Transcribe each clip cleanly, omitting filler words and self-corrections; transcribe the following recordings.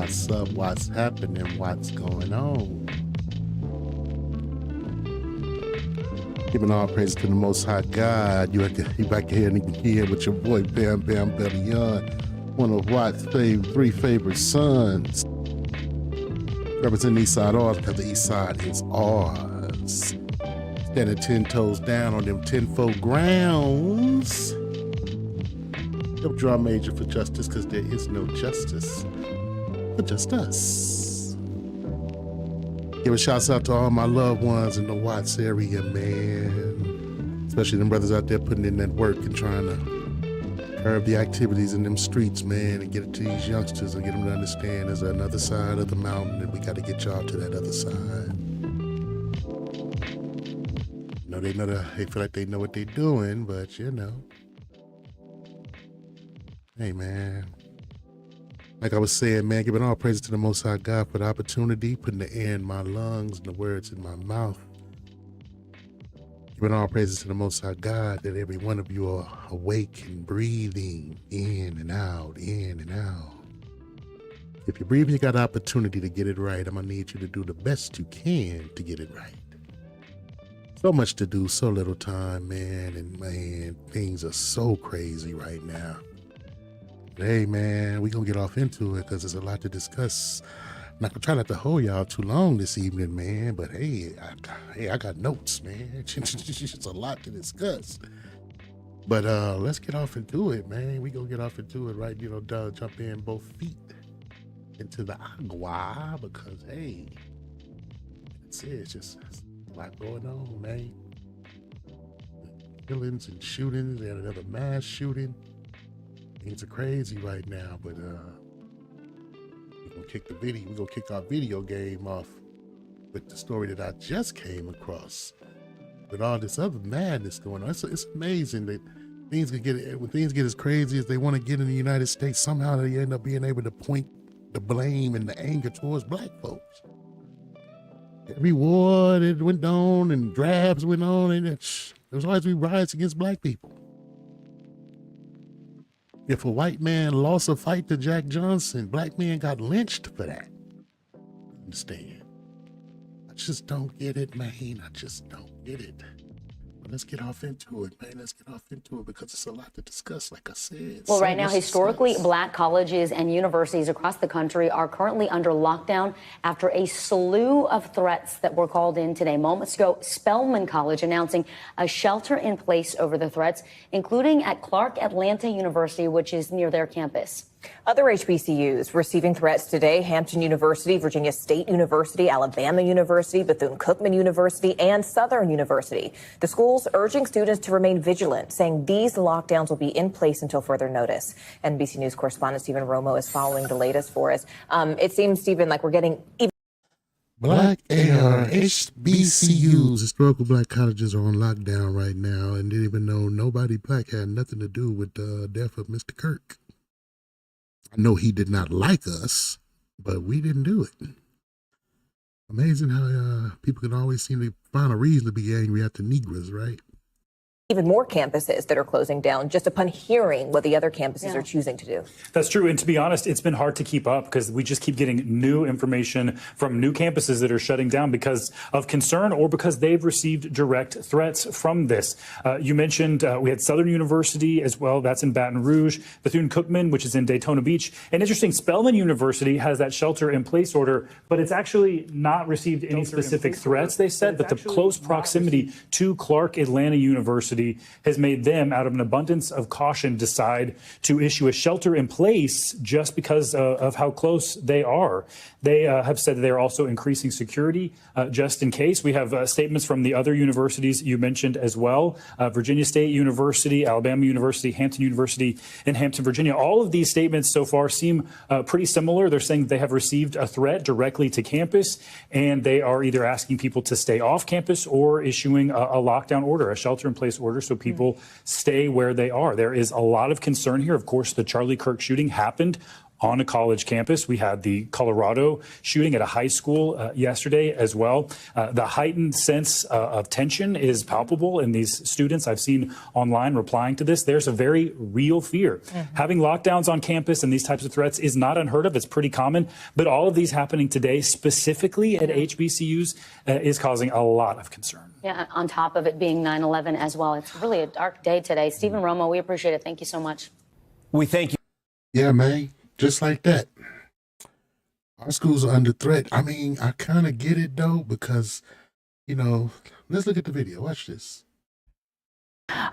What's up? What's happening? What's going on? Giving all praise to the Most High God. You back here and here with your boy Bam Bam Bellion, one of Watt's three favorite sons. Representing the East Side ours because the East Side is ours. Standing 10 toes down on them 10-fold grounds. Don't draw major for justice because there is no justice for just us. Give a shout out to all my loved ones in the Watts area, man. Especially them brothers out there putting in that work and trying to curb the activities in them streets, man, and get it to these youngsters and get them to understand there's another side of the mountain and we got to get y'all to that other side. They feel like they know what they're doing, but you know. Hey, man. Like I was saying, man, giving all praises to the Most High God for the opportunity, putting the air in my lungs and the words in my mouth. Giving all praises to the Most High God that every one of you are awake and breathing in and out, in and out. If you're breathing, you got an opportunity to get it right. I'm going to need you to do the best you can to get it right. So much to do, so little time, man, and man, things are so crazy right now. But hey, man, we're going to get off into it because there's a lot to discuss. I'm not going to try not to hold y'all too long this evening, man, but hey, I got notes, man. It's a lot to discuss. But let's get off into it, man. We're going to get off into it, right? You know, jump in both feet into the agua because, hey, it's just a lot going on, man. Killings and shootings and another mass shooting. Things are crazy right now, but we're gonna kick our video game off with the story that I just came across. With all this other madness going on, it's amazing that when things get as crazy as they want to get in the United States, somehow they end up being able to point the blame and the anger towards black folks. Every war that went on and drabs went on, and there was always riots against black people. If a white man lost a fight to Jack Johnson, black men got lynched for that. Understand? I just don't get it, man. I just don't get it. But let's get off into it, man. Let's get off into it because it's a lot to discuss, like I said. Well, right now, historically black colleges and universities across the country are currently under lockdown after a slew of threats that were called in today. Moments ago, Spelman College announcing a shelter in place over the threats, including at Clark Atlanta University, which is near their campus. Other HBCUs receiving threats today: Hampton University, Virginia State University, Alabama University, Bethune-Cookman University, and Southern University. The schools urging students to remain vigilant, saying these lockdowns will be in place until further notice. NBC News correspondent Stephen Romo is following the latest for us. It seems, Stephen, like we're getting even. Black HBCUs, historical black colleges, are on lockdown right now, and didn't even know nobody black had nothing to do with the death of Mr. Kirk. I know he did not like us, but we didn't do it. Amazing how people can always seem to find a reason to be angry at the Negroes, right? Even more campuses that are closing down just upon hearing what the other campuses are choosing to do. That's true. And to be honest, it's been hard to keep up because we just keep getting new information from new campuses that are shutting down because of concern or because they've received direct threats from this. You mentioned we had Southern University as well. That's in Baton Rouge. Bethune-Cookman, which is in Daytona Beach. And interesting, Spelman University has that shelter in place order, but it's actually not received any specific threats. They said that the close proximity to Clark Atlanta University has made them, out of an abundance of caution, decide to issue a shelter in place just because of how close they are. They have said that they are also increasing security just in case. We have statements from the other universities you mentioned as well. Virginia State University, Alabama University, Hampton University, and Hampton, Virginia. All of these statements so far seem pretty similar. They're saying they have received a threat directly to campus, and they are either asking people to stay off campus or issuing a lockdown order, a shelter-in-place order, so people stay where they are. There is a lot of concern here. Of course, the Charlie Kirk shooting happened on a college campus. We had the Colorado shooting at a high school yesterday as well. The heightened sense of tension is palpable in these students I've seen online replying to this. There's a very real fear. Having lockdowns on campus and these types of threats is not unheard of. It's pretty common. But all of these happening today, specifically at HBCUs, is causing a lot of concern. Yeah, on top of it being 9/11 as well. It's really a dark day today. Stephen Romo, we appreciate it. Thank you so much. We thank you. Yeah, man. Just like that. Our schools are under threat. I mean, I kind of get it, though, because, you know, let's look at the video. Watch this.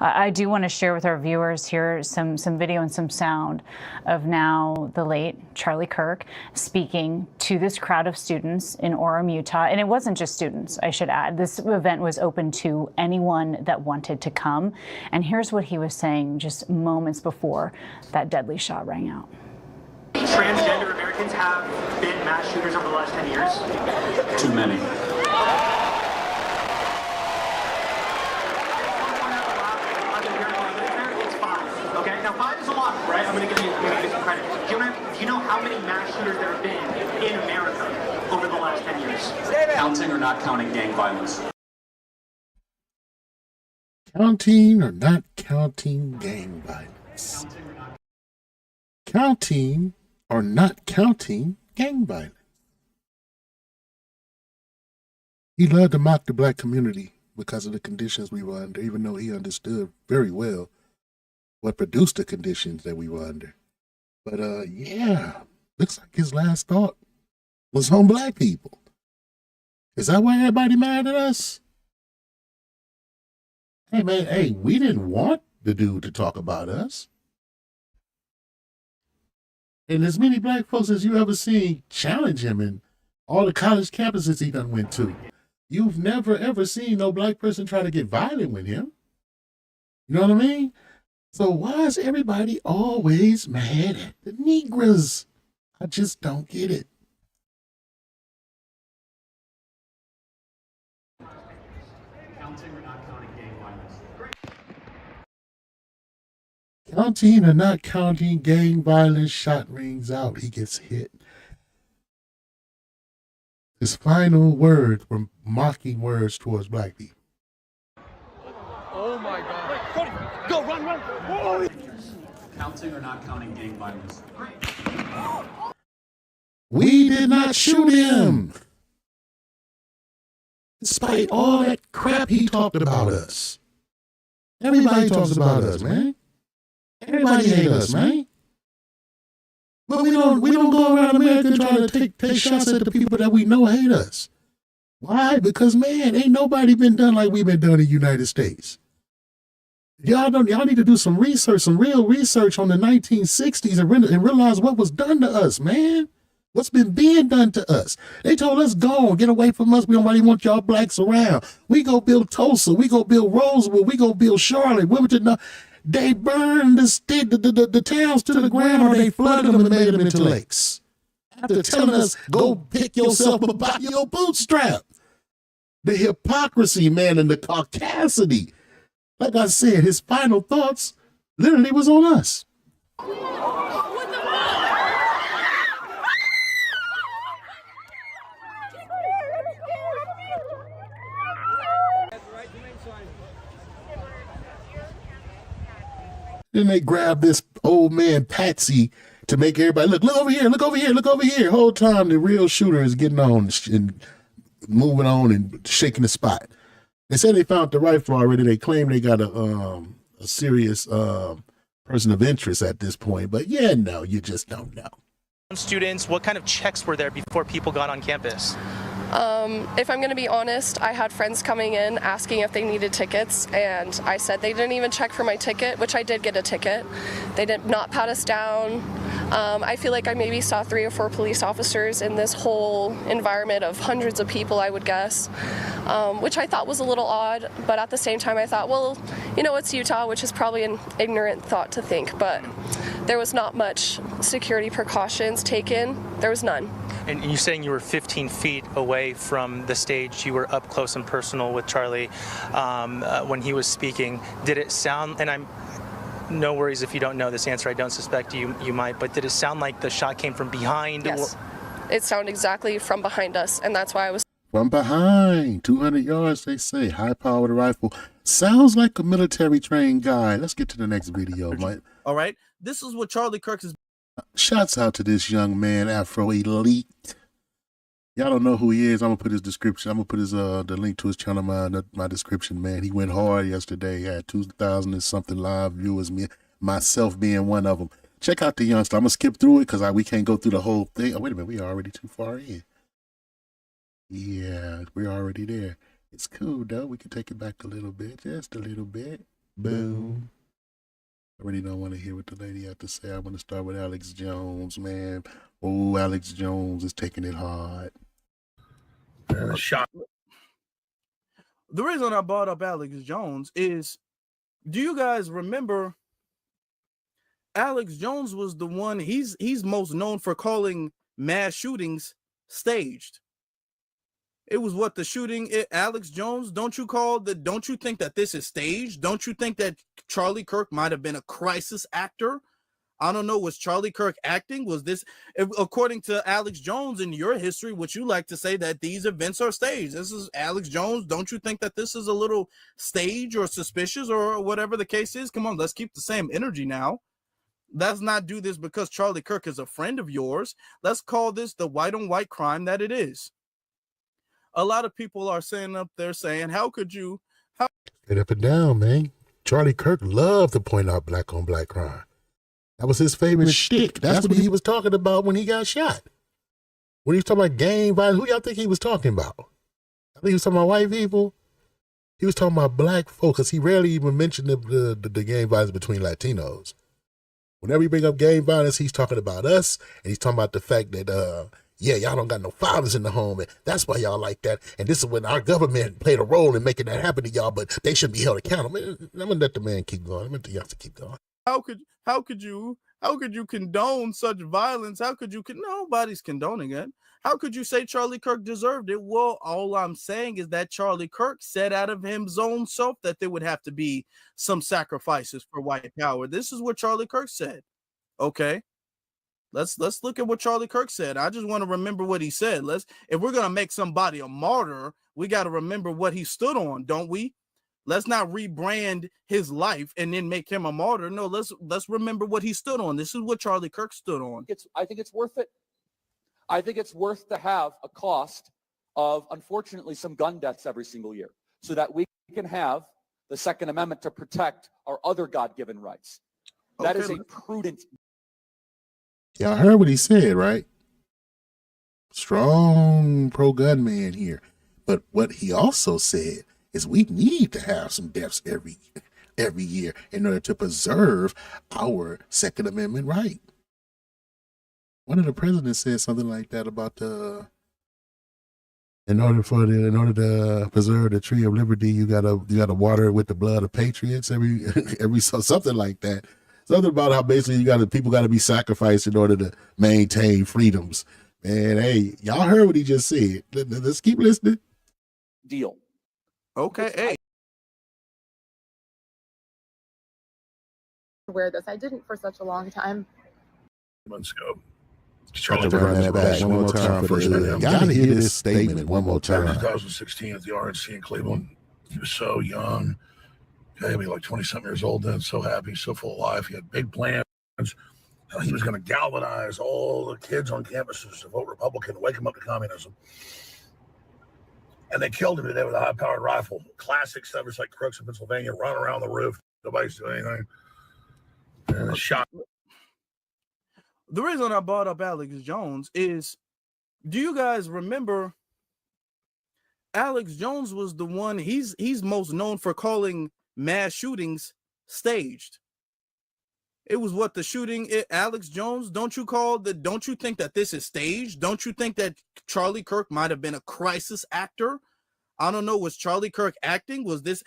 I do want to share with our viewers here some video and some sound of now the late Charlie Kirk speaking to this crowd of students in Orem, Utah. And it wasn't just students, I should add. This event was open to anyone that wanted to come. And here's what he was saying just moments before that deadly shot rang out. Transgender Americans have been mass shooters over the last 10 years? Too many. It's 5. Okay, now 5 is a lot, right? I'm going to give you some credit. Do you know how many mass shooters there have been in America over the last 10 years? Counting or not counting gang violence? Counting or not counting gang violence? Counting or not counting gang violence? He loved to mock the black community because of the conditions we were under, even though he understood very well what produced the conditions that we were under. But yeah, looks like his last thought was on black people. Is that why everybody mad at us? Hey man, hey, we didn't want the dude to talk about us. And as many black folks as you ever seen challenge him in all the college campuses he done went to. You've never ever seen no black person try to get violent with him. You know what I mean? So why is everybody always mad at the Negroes? I just don't get it. Counting or not counting gang violence? Counting or not counting gang violence, shot rings out, he gets hit. His final words were mocking words towards black people. Oh my God. Wait, Cody, go, run. Oh. Counting or not counting gang violence? We did not shoot him. Despite all that crap he talked about us. Everybody talks about us, man. Everybody hates us, man. But we don't go around America trying to take shots at the people that we know hate us. Why? Because man, ain't nobody been done like we've been done in the United States. Y'all need to do some research, some real research on the 1960s and realize what was done to us, man. What's been being done to us? They told us, go on, get away from us. We don't really want y'all blacks around. We go build Tulsa. We go build Rosewood. We go build Charlotte. They burned the towns to the ground, or they flooded them and made them into lakes. After telling us, go pick yourself up by your bootstrap. The hypocrisy, man, and the caucasity. Like I said, his final thoughts literally was on us. Then they grab this old man Patsy to make everybody look over here, look over here, look over here. Whole time the real shooter is getting on and moving on and shaking the spot. They said they found the rifle already. They claim they got a serious person of interest at this point. But yeah, no, you just don't know. Students, what kind of checks were there before people got on campus? If I'm going to be honest, I had friends coming in asking if they needed tickets, and I said they didn't even check for my ticket, which I did get a ticket. They did not pat us down. I feel like I maybe saw 3 or 4 police officers in this whole environment of hundreds of people, I would guess, which I thought was a little odd, but at the same time I thought, well, you know, it's Utah, which is probably an ignorant thought to think, but there was not much security precautions taken. There was none. And you're saying you were 15 feet away from the stage. You were up close and personal with Charlie when he was speaking. Did it sound, and no worries if you don't know this answer. I don't suspect you might, but did it sound like the shot came from behind? Yes. It sounded exactly from behind us, and that's why I was... From behind, 200 yards, they say. High-powered rifle. Sounds like a military-trained guy. Let's get to the next video, Mike. All right. This is what Charlie Kirk is... Shouts out to this young man, Afro Elite. Y'all don't know who he is. I'm gonna put his description. I'm gonna put his the link to his channel in my description, man. He went hard yesterday. He had 2,000 and something live viewers, myself being one of them. Check out the youngster. I'm gonna skip through it because we can't go through the whole thing. Oh, wait a minute, we are already too far in. Yeah, we're already there. It's cool though. We can take it back a little bit, just a little bit. Boom. I really don't want to hear what the lady had to say. I want to start with Alex Jones, man. Oh, Alex Jones is taking it hard. Shot. The reason I brought up Alex Jones is, do you guys remember Alex Jones was the one, he's most known for calling mass shootings staged. It was what the shooting, Alex Jones, don't you think that this is staged? Don't you think that Charlie Kirk might have been a crisis actor? I don't know. Was Charlie Kirk acting? Was this, according to Alex Jones in your history, would you like to say that these events are staged? This is Alex Jones. Don't you think that this is a little stage or suspicious or whatever the case is? Come on, let's keep the same energy now. Let's not do this because Charlie Kirk is a friend of yours. Let's call this the white on white crime that it is. A lot of people are saying up there saying, how could you? Straight up and down, man. Charlie Kirk loved to point out black on black crime. That was his favorite shtick. That's what he was talking about when he got shot. When he was talking about gang violence, who y'all think he was talking about? I think he was talking about white people. He was talking about black folks, because he rarely even mentioned the gang violence between Latinos. Whenever he bring up gang violence, he's talking about us, and he's talking about the fact that, yeah, y'all don't got no fathers in the home, and that's why y'all like that. And this is when our government played a role in making that happen to y'all, but they should be held accountable. I'm gonna let the man keep going. I'm gonna let the youngster keep going. How could you condone such violence? Nobody's condoning it. How could you say Charlie Kirk deserved it? Well, all I'm saying is that Charlie Kirk said out of his own self that there would have to be some sacrifices for white power. This is what Charlie Kirk said. Okay. Let's look at what Charlie Kirk said. I just want to remember what he said. If we're gonna make somebody a martyr, we got to remember what he stood on, don't we? Let's not rebrand his life and then make him a martyr. No, let's remember what he stood on. This is what Charlie Kirk stood on. I think it's worth it. I think it's worth to have a cost of, unfortunately, some gun deaths every single year so that we can have the Second Amendment to protect our other God-given rights. That is a prudent. Y'all heard what he said, right? Strong pro-gun man here. But what he also said is we need to have some deaths every year in order to preserve our Second Amendment right. One of the presidents said something like that about in order to preserve the tree of liberty, you gotta water it with the blood of patriots every something like that. Something about how basically people gotta be sacrificed in order to maintain freedoms. Man, hey, y'all heard what he just said. Let's keep listening. Deal. Okay, hey. Wear this. I didn't for such a long time. Months ago. Try to run that back one more time for the gotta hear this statement one more time. 2016 at the RNC in Cleveland. He was so young. He was like 20-something years old then, so happy, so full of life. He had big plans. He was going to galvanize all the kids on campuses to vote Republican, to wake them up to communism. And they killed him today with a high-powered rifle. Classic stuff, just like crooks in Pennsylvania, run around the roof. Nobody's doing anything. And shot. The reason I brought up Alex Jones is, do you guys remember Alex Jones was the one, he's most known for calling mass shootings staged. It was what the shooting, Alex Jones, don't you think that this is staged? Don't you think that Charlie Kirk might have been a crisis actor? I don't know. Was Charlie Kirk acting? Was this,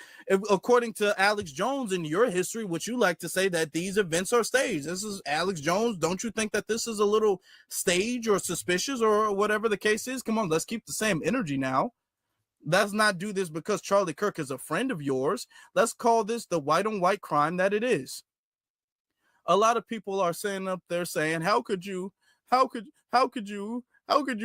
according to Alex Jones in your history, would you like to say that these events are staged? This is Alex Jones. Don't you think that this is a little stage or suspicious or whatever the case is? Come on, let's keep the same energy now. Let's not do this because Charlie Kirk is a friend of yours. Let's call this the white on white crime that it is. a lot of people are saying up there saying, how could you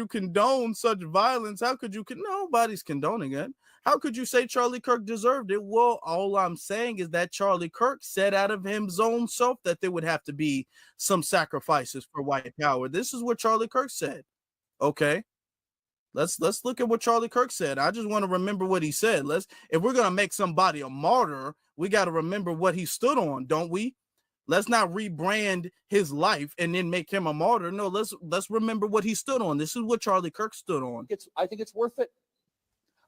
condone such violence? How could you nobody's condoning it. How could you say Charlie Kirk deserved it? Well, all I'm saying is that Charlie Kirk said out of his own self that there would have to be some sacrifices for white power. This is what Charlie Kirk said. Okay. Let's look at what Charlie Kirk said. I just want to remember what he said. If we're gonna make somebody a martyr, we got to remember what he stood on, don't we? Let's not rebrand his life and then make him a martyr. No, let's remember what he stood on. This is what Charlie Kirk stood on. I think it's worth it.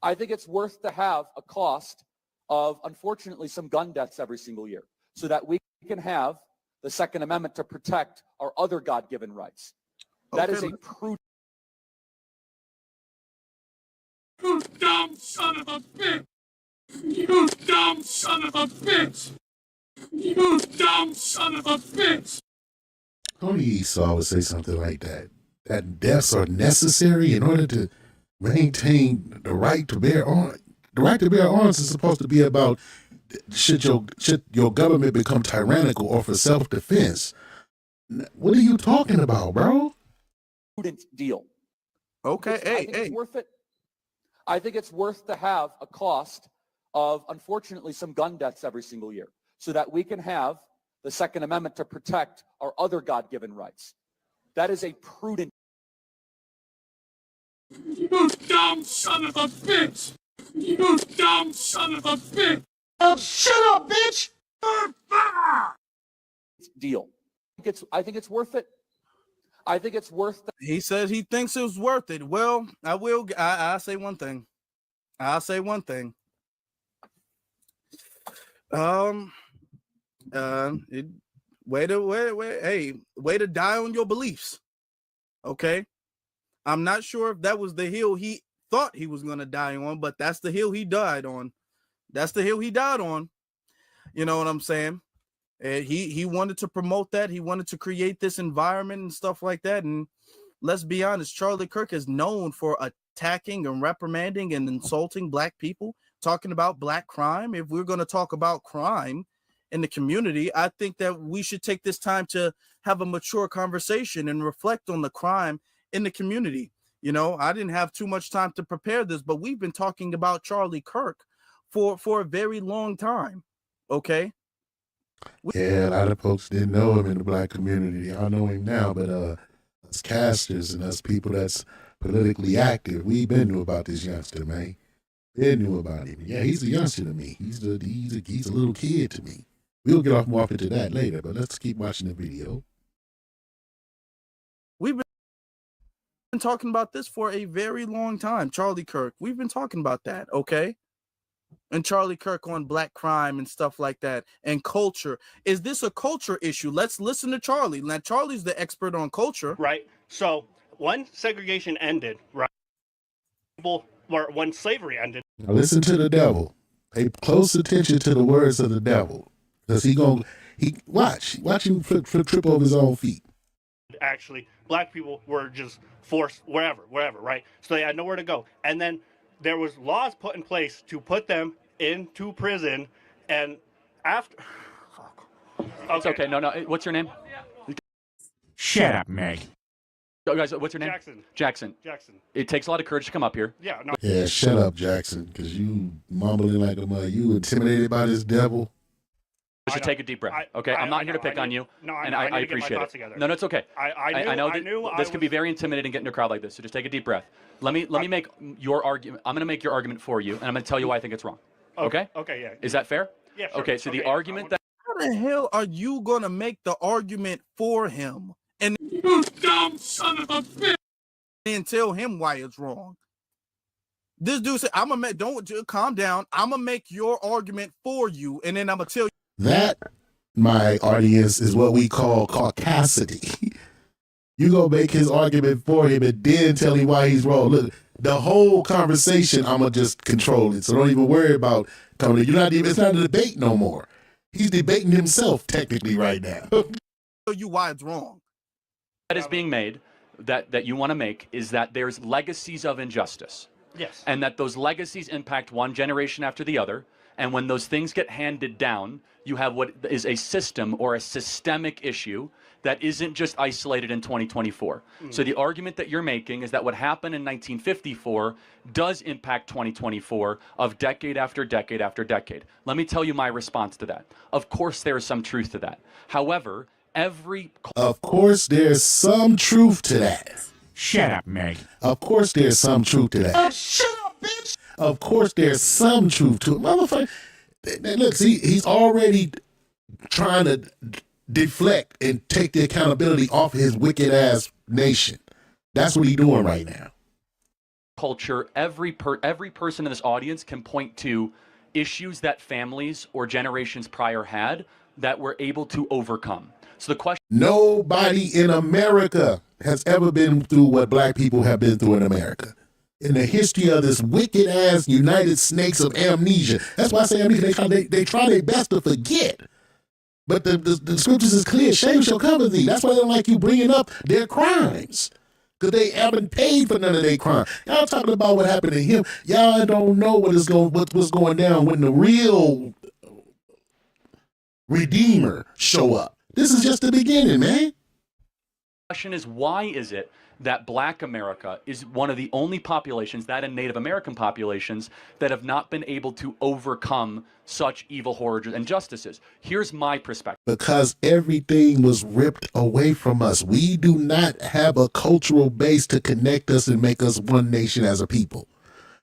I think it's worth to have a cost of, unfortunately, some gun deaths every single year so that we can have the Second Amendment to protect our other God-given rights. That is a prudent. You dumb son of a bitch! You dumb son of a bitch! You dumb son of a bitch! Only Esau would say something like that. That deaths are necessary in order to maintain the right to bear arms. The right to bear arms is supposed to be about should your government become tyrannical or for self-defense. What are you talking about, bro? Prudent deal. Okay, I think it's worth it. I think it's worth to have a cost of, unfortunately, some gun deaths every single year so that we can have the Second Amendment to protect our other God-given rights. That is a prudent. You dumb son of a bitch! You dumb son of a bitch! Shut up, bitch! Deal. I think it's worth it. I think it's worth. He says he thinks it was worth it. Well, I'll say one thing. I'll say one thing. Way to die on your beliefs. Okay. I'm not sure if that was the hill he thought he was going to die on, but that's the hill he died on. That's the hill he died on. You know what I'm saying? He wanted to promote that. He wanted to create this environment and stuff like that. And let's be honest, Charlie Kirk is known for attacking and reprimanding and insulting Black people, talking about Black crime. If we're going to talk about crime in the community, I think that we should take this time to have a mature conversation and reflect on the crime in the community. You know, I didn't have too much time to prepare this, but we've been talking about Charlie Kirk for a very long time. Okay. Yeah, a lot of folks didn't know him in the Black community. I know him now, but us casters and us people that's politically active, we been knew about this youngster, man. Been knew about him. Yeah, he's a youngster to me. He's a little kid to me. We'll get more off into that later, but let's keep watching the video. We've been talking about this for a very long time. Charlie Kirk, we've been talking about that, okay? And Charlie Kirk on Black crime and stuff like that and culture. Is this a culture issue? Let's listen to Charlie. Now, Charlie's the expert on culture. Right. So when segregation ended, right, when slavery ended. Now listen to the devil. Pay close attention to the words of the devil. Because watch him trip over his own feet. Actually, Black people were just forced wherever, right? So they had nowhere to go. And then there was laws put in place to put them into prison, and after. It's okay. No. What's your name? Shut up, Meg. Oh, guys, what's your name? Jackson. It takes a lot of courage to come up here. Yeah. No. Yeah, shut up, Jackson, because you mumbling like a mother. You intimidated by this devil. You should take a deep breath. Okay, I'm not here to pick on you, and I appreciate it. No, it's okay. I know that this can be very intimidating getting into a crowd like this. So just take a deep breath. Let me make your argument. I'm going to make your argument for you, and I'm going to tell you why I think it's wrong. Okay? Okay. Yeah. Is that fair? Yeah. Sure. Okay. So the argument that. How the hell are you going to make the argument for him and you dumb son of a bitch and tell him why it's wrong? This dude said, "I'm gonna don't calm down. I'm gonna make your argument for you, and then I'm gonna tell you." That, my audience, is what we call caucasity. You go make his argument for him and then tell him why he's wrong. Look, the whole conversation, I'm going to just control it. So don't even worry about coming in. It's not a debate no more. He's debating himself technically right now. Tell you why it's wrong. That is being made, that you want to make, is that there's legacies of injustice. Yes. And that those legacies impact one generation after the other. And when those things get handed down, you have what is a system or a systemic issue that isn't just isolated in 2024. So the argument that you're making is that what happened in 1954 does impact 2024 of decade after decade after decade. Let me tell you my response to that. Of course, there is some truth to that. However, Of course, there's some truth to that. Shut up, Meg. Of course, there's some truth to that. Shut up, bitch. Of course, there's some truth to it. Motherfucker, look, see, he's already trying to deflect and take the accountability off his wicked ass nation. That's what he's doing right now. Culture, every person in this audience can point to issues that families or generations prior had that were able to overcome. So the question: nobody in America has ever been through what black people have been through in America. In the history of this wicked ass United Snakes of amnesia. That's why I say amnesia. They try their best to forget. But the scriptures is clear. Shame shall cover thee. That's why they don't like you bringing up their crimes. Because they haven't paid for none of their crime. Y'all talking about what happened to him. Y'all don't know what's going down when the real Redeemer show up. This is just the beginning, man. The question is, why is it that Black America is one of the only populations, that and Native American populations, that have not been able to overcome such evil, horrors, and injustices? Here's my perspective. Because everything was ripped away from us. We do not have a cultural base to connect us and make us one nation as a people.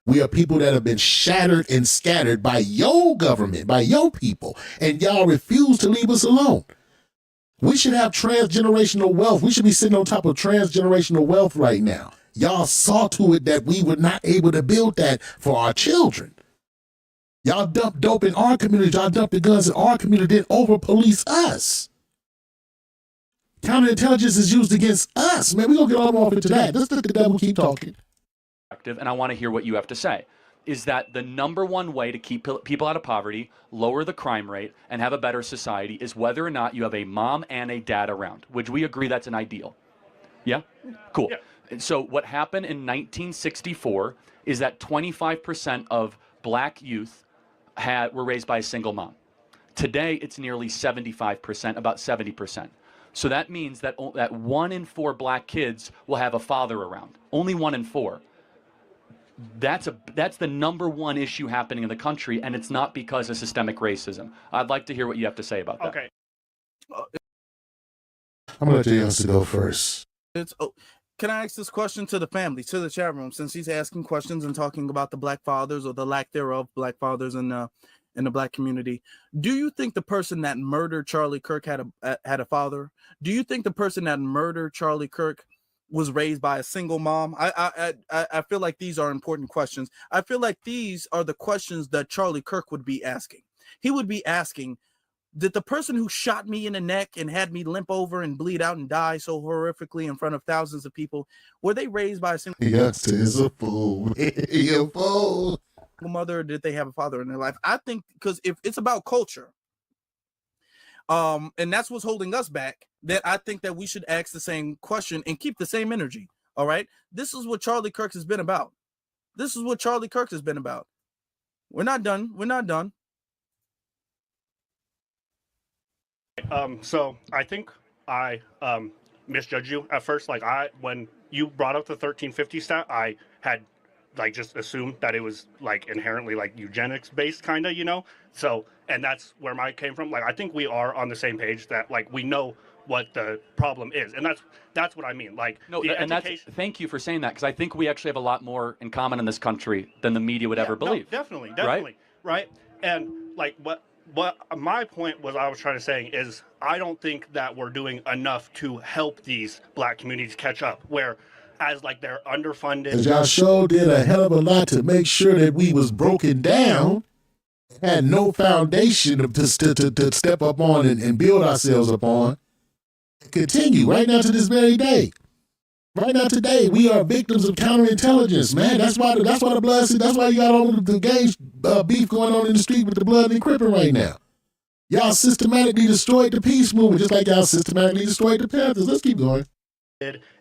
We are people that have been shattered and scattered by your government, by your people, and y'all refuse to leave us alone. We should have transgenerational wealth. We should be sitting on top of transgenerational wealth right now. Y'all saw to it that we were not able to build that for our children. Y'all dumped dope in our community. Y'all dumped the guns in our community, then over-police us. Counterintelligence is used against us. Man, we're going to get all off into that. Let's let the devil keep talking. And I want to hear what you have to say. Is that the number one way to keep people out of poverty, lower the crime rate, and have a better society is whether or not you have a mom and a dad around? Would we agree that's an ideal? Yeah? Cool. Yeah. And so what happened in 1964 is that 25% of Black youth were raised by a single mom. Today, it's nearly 75%, about 70%. So that means that 1 in 4 Black kids will have a father around. Only 1 in 4. That's the number one issue happening in the country, and it's not because of systemic racism. I'd like to hear what you have to say about that. Okay. I'm going to let you to go first. Can I ask this question to the family, to the chat room, since he's asking questions and talking about the Black fathers or the lack thereof Black fathers in the Black community? Do you think the person that murdered Charlie Kirk had a father? Do you think the person that murdered Charlie Kirk was raised by a single mom? I feel like these are important questions. I feel like these are the questions that Charlie Kirk would be asking. He would be asking, did the person who shot me in the neck and had me limp over and bleed out and die so horrifically in front of thousands of people, were they raised by a single Yes, is a fool. A fool. mother, or did they have a father in their life? I think because if it's about culture, and that's what's holding us back, that I think that we should ask the same question and keep the same energy. All right. This is what Charlie Kirk has been about. This is what Charlie Kirk has been about. We're not done. We're not done. So I think I misjudged you at first. Like when you brought up the 1350 stat, I had just assumed that it was inherently eugenics based, kind of, So, and that's where mine came from. I think we are on the same page that we know what the problem is, and that's what I mean. No, and thank you for saying that, because I think we actually have a lot more in common in this country than the media would ever believe. No, definitely, right? And what my point was, I was trying to say is, I don't think that we're doing enough to help these Black communities catch up. Whereas they're underfunded. Y'all sure did a hell of a lot to make sure that we was broken down, had no foundation to step up on and build ourselves upon. Continue right now to this very day. Right now today, we are victims of counterintelligence, man. That's why the blood. That's why you got all the gang beef going on in the street with the blood and cripping right now. Y'all systematically destroyed the peace movement, just like y'all systematically destroyed the Panthers. Let's keep going.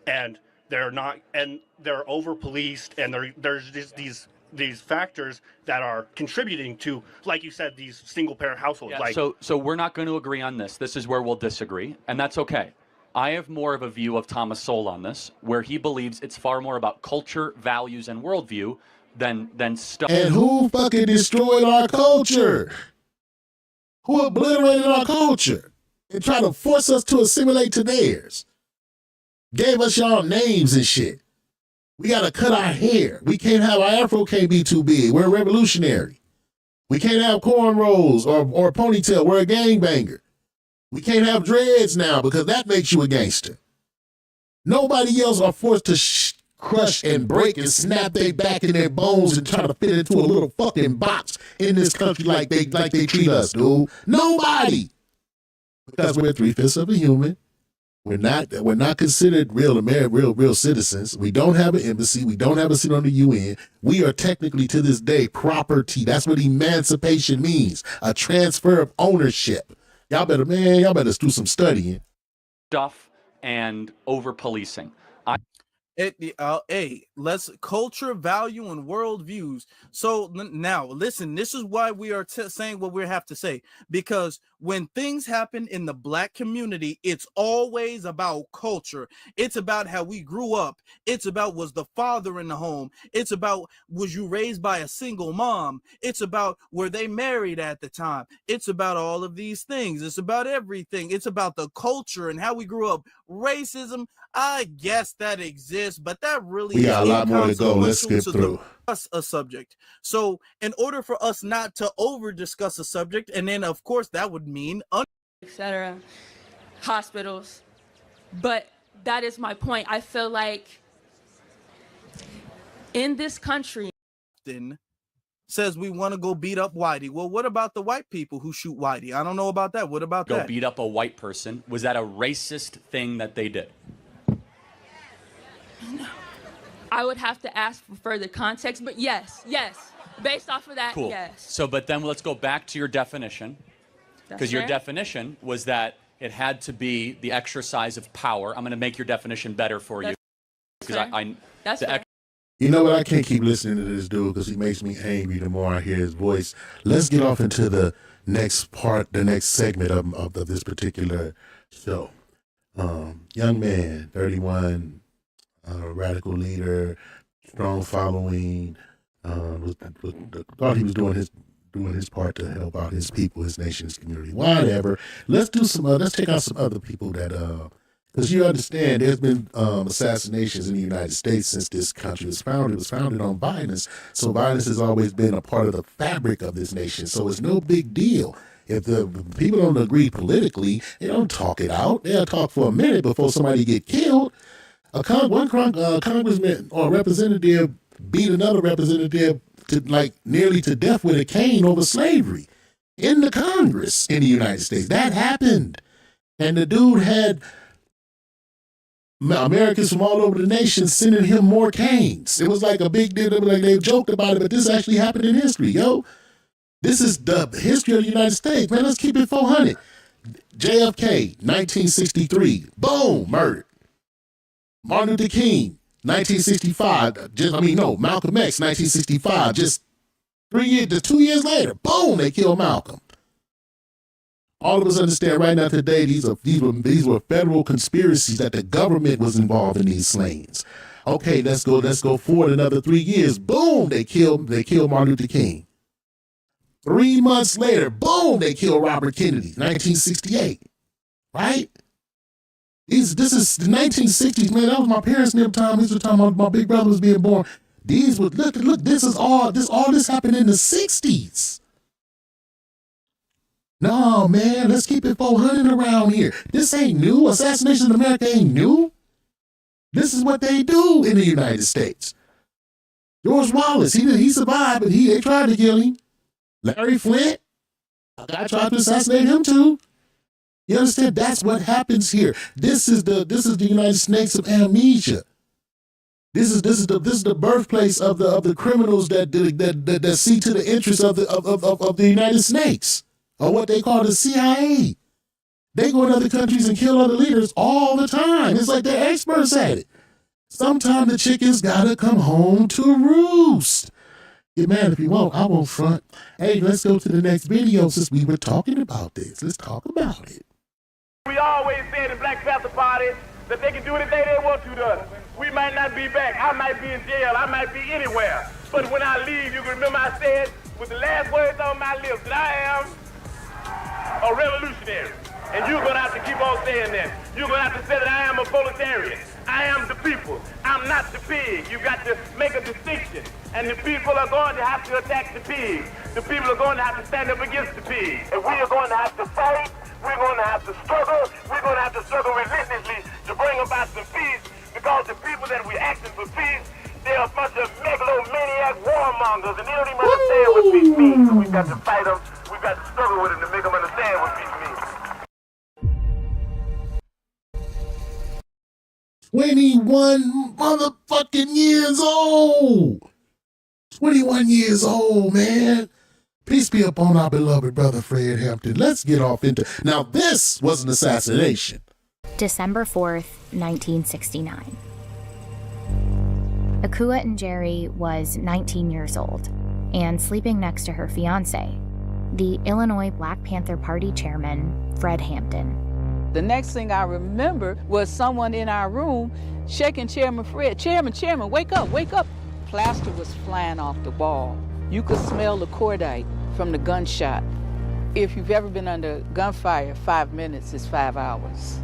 And they're not, and they're over policed, and there's just these these factors that are contributing to, like you said, these single parent households. Yeah, like so we're not going to agree on this. This is where we'll disagree, and that's okay. I have more of a view of Thomas Sowell on this, where he believes it's far more about culture, values, and worldview than stuff. And who fucking destroyed our culture? Who obliterated our culture and tried to force us to assimilate to theirs? Gave us y'all names and shit. We gotta cut our hair. We can't have our afro can't be too big. We're revolutionary. We can't have cornrows or a ponytail. We're a gangbanger. We can't have dreads now because that makes you a gangster. Nobody else are forced to crush and break and snap their back in their bones and try to fit into a little fucking box in this country like they treat us, dude. Nobody. Because we're 3/5 of a human. We're not considered real citizens. We don't have an embassy. We don't have a seat on the UN. We are technically to this day property. That's what emancipation means. A transfer of ownership. Y'all better do some studying. Stuff and over policing. Let's culture, value, and world views. So now, listen, this is why we are saying what we have to say, because when things happen in the Black community, it's always about culture. It's about how we grew up. It's about, was the father in the home? It's about, was you raised by a single mom? It's about, were they married at the time? It's about all of these things. It's about everything. It's about the culture and how we grew up. Racism, I guess that exists, but that really we got a lot more to go. Let's skip through a subject. So in order for us not to over discuss a subject, and then of course that would mean etc., hospitals, but that is my point. I feel like in this country says we want to go beat up Whitey. Well, what about the white people who shoot Whitey? I don't know about that. What about that? Go beat up a white person. Was that a racist thing that they did? No. I would have to ask for further context, but yes. Based off of that, cool. Yes. So, but then let's go back to your definition, because your definition was that it had to be the exercise of power. I'm going to make your definition better for you. Because That's fair. You know what? I can't keep listening to this dude because he makes me angry the more I hear his voice. Let's get off into the next part, the next segment of this particular show. Young man, 31, radical leader, strong following. Thought he was doing his part to help out his people, his nation, his community. Whatever. Let's do some. Let's take out some other people that. Because you understand, there's been assassinations in the United States since this country was founded. It was founded on violence. So violence has always been a part of the fabric of this nation. So it's no big deal. If the people don't agree politically, they don't talk it out. They'll talk for a minute before somebody get killed. One congressman or representative beat another representative to nearly to death with a cane over slavery in the Congress in the United States. That happened. And the dude had Americans from all over the nation sending him more canes. It was like a big deal. Like they joked about it, but this actually happened in history, yo. This is the history of the United States, man. Let's keep it 400. JFK, 1963, boom, murdered. Martin Luther King, 1965. Malcolm X, 1965. Just 2 years later, boom, they killed Malcolm. All of us understand right now today these were federal conspiracies that the government was involved in these slayings. Okay, let's go forward another 3 years. Boom, they killed Martin Luther King. 3 months later, boom, they killed Robert Kennedy, 1968. Right? This is the 1960s, man. That was my parents' time. This was the time my big brother was being born. Look, this happened in the 60s. No, man, let's keep it 400 around here. This ain't new. Assassination in America ain't new. This is what they do in the United States. George Wallace, he survived, but they tried to kill him. Larry Flint, a guy tried to assassinate him too. You understand? That's what happens here. This is the United States of amnesia. This is the birthplace of the criminals that see to the interests of the United States. Or what they call the CIA. They go in other countries and kill other leaders all the time. It's like they're experts at it. Sometimes the chickens gotta come home to roost. Get mad if you want. I won't front. Hey, let's go to the next video since we were talking about this. Let's talk about it. We always say in the Black Panther Party that they can do anything they want to us. We might not be back. I might be in jail. I might be anywhere. But when I leave, you can remember I said with the last words on my lips that I am a revolutionary. And you're going to have to keep on saying that. You're going to have to say that I am a proletarian. I am the people. I'm not the pig. You got to make a distinction. And the people are going to have to attack the pigs. The people are going to have to stand up against the pigs. And we are going to have to fight. We're going to have to struggle. We're going to have to struggle relentlessly to bring about some peace. Because the people that we're asking for peace, they're a bunch of megalomaniac warmongers. And they don't even understand what peace means. So we've got to fight them. We've got to struggle with them to make them understand what peace means. 21 motherfucking years old. 21 years old, man. Peace be upon our beloved brother Fred Hampton. Let's get off into... Now, this was an assassination. December 4th, 1969. Akua Njeri was 19 years old and sleeping next to her fiancé, the Illinois Black Panther Party chairman, Fred Hampton. The next thing I remember was someone in our room shaking Chairman Fred. Chairman, wake up, wake up. Plaster was flying off the wall. You could smell the cordite from the gunshot. If you've ever been under gunfire, 5 minutes is 5 hours.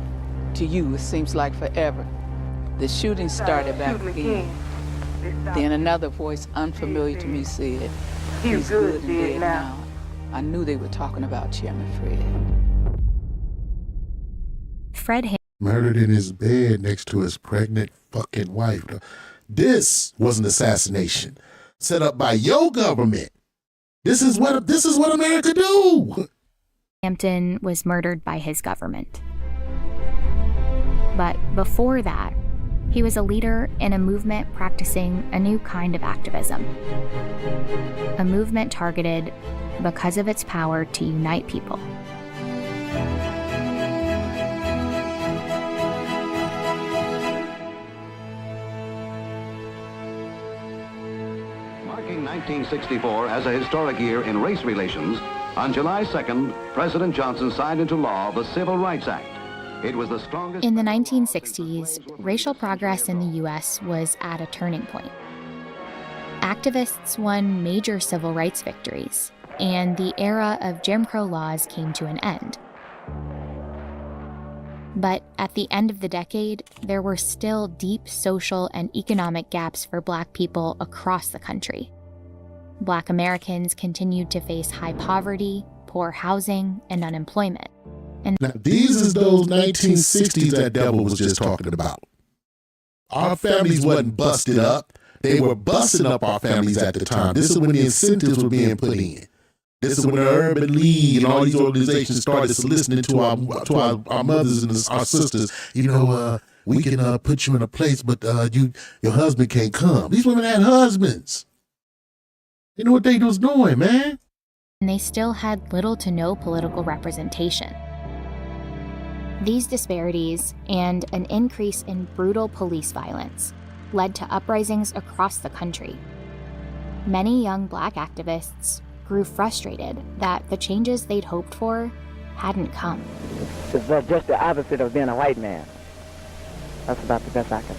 To you, it seems like forever. The shooting started back again. Then another voice unfamiliar to me said, he's good and dead now. I knew they were talking about Chairman Fred. Fred murdered in his bed next to his pregnant fucking wife. This was an assassination set up by your government. This is what America do. Hampton was murdered by his government. But before that, he was a leader in a movement practicing a new kind of activism. A movement targeted because of its power to unite people. Marking 1964 as a historic year in race relations, on July 2nd, President Johnson signed into law the Civil Rights Act. It was the strongest... In the 1960s, racial progress in the U.S. was at a turning point. Activists won major civil rights victories, and the era of Jim Crow laws came to an end. But at the end of the decade, there were still deep social and economic gaps for Black people across the country. Black Americans continued to face high poverty, poor housing, and unemployment. And now, these is those 1960s that Devil was just talking about. Our families wasn't busted up. They were busting up our families at the time. This is when the incentives were being put in. This is when the Urban League and all these organizations started listening to our mothers and our sisters. You know, we can put you in a place, but your husband can't come. These women had husbands. You know what they was doing, man? And they still had little to no political representation. These disparities and an increase in brutal police violence led to uprisings across the country. Many young Black activists grew frustrated that the changes they'd hoped for hadn't come. It's just the opposite of being a white man. That's about the best I can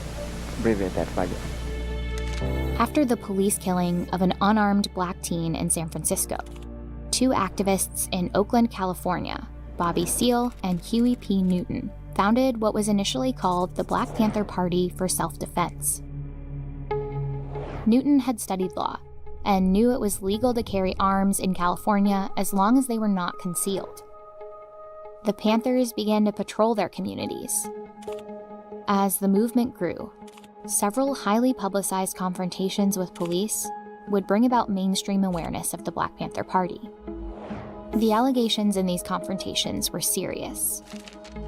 abbreviate that for you. After the police killing of an unarmed Black teen in San Francisco, two activists in Oakland, California, Bobby Seale and Huey P. Newton, founded what was initially called the Black Panther Party for Self-Defense. Newton had studied law and knew it was legal to carry arms in California as long as they were not concealed. The Panthers began to patrol their communities. As the movement grew, several highly publicized confrontations with police would bring about mainstream awareness of the Black Panther Party. The allegations in these confrontations were serious,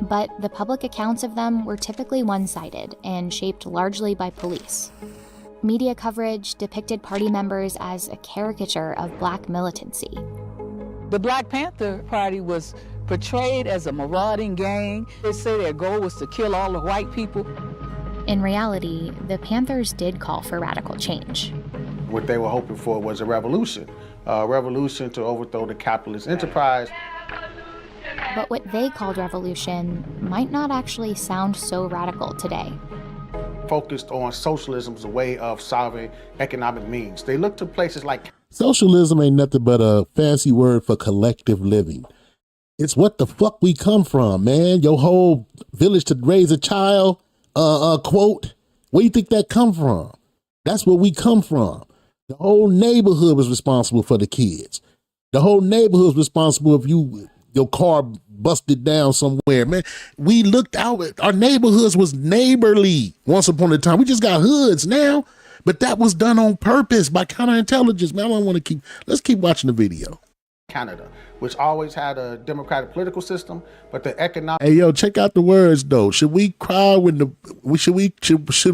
but the public accounts of them were typically one-sided and shaped largely by police. Media coverage depicted party members as a caricature of Black militancy. The Black Panther Party was portrayed as a marauding gang. They say their goal was to kill all the white people. In reality, the Panthers did call for radical change. What they were hoping for was a revolution to overthrow the capitalist enterprise. But what they called revolution might not actually sound so radical today. Focused on socialism as a way of solving economic needs. They looked to places like... Socialism ain't nothing but a fancy word for collective living. It's what the fuck we come from, man. Your whole village to raise a child, quote, where do you think that come from? That's where we come from. The whole neighborhood was responsible for the kids. The whole neighborhood was responsible if your car busted down somewhere, man. We looked out, our neighborhoods was neighborly once upon a time. We just got hoods now, but that was done on purpose by counterintelligence, man. I don't want to let's keep watching the video. Canada, which always had a democratic political system, but the economic... Hey, yo, check out the words, though. Should we cry should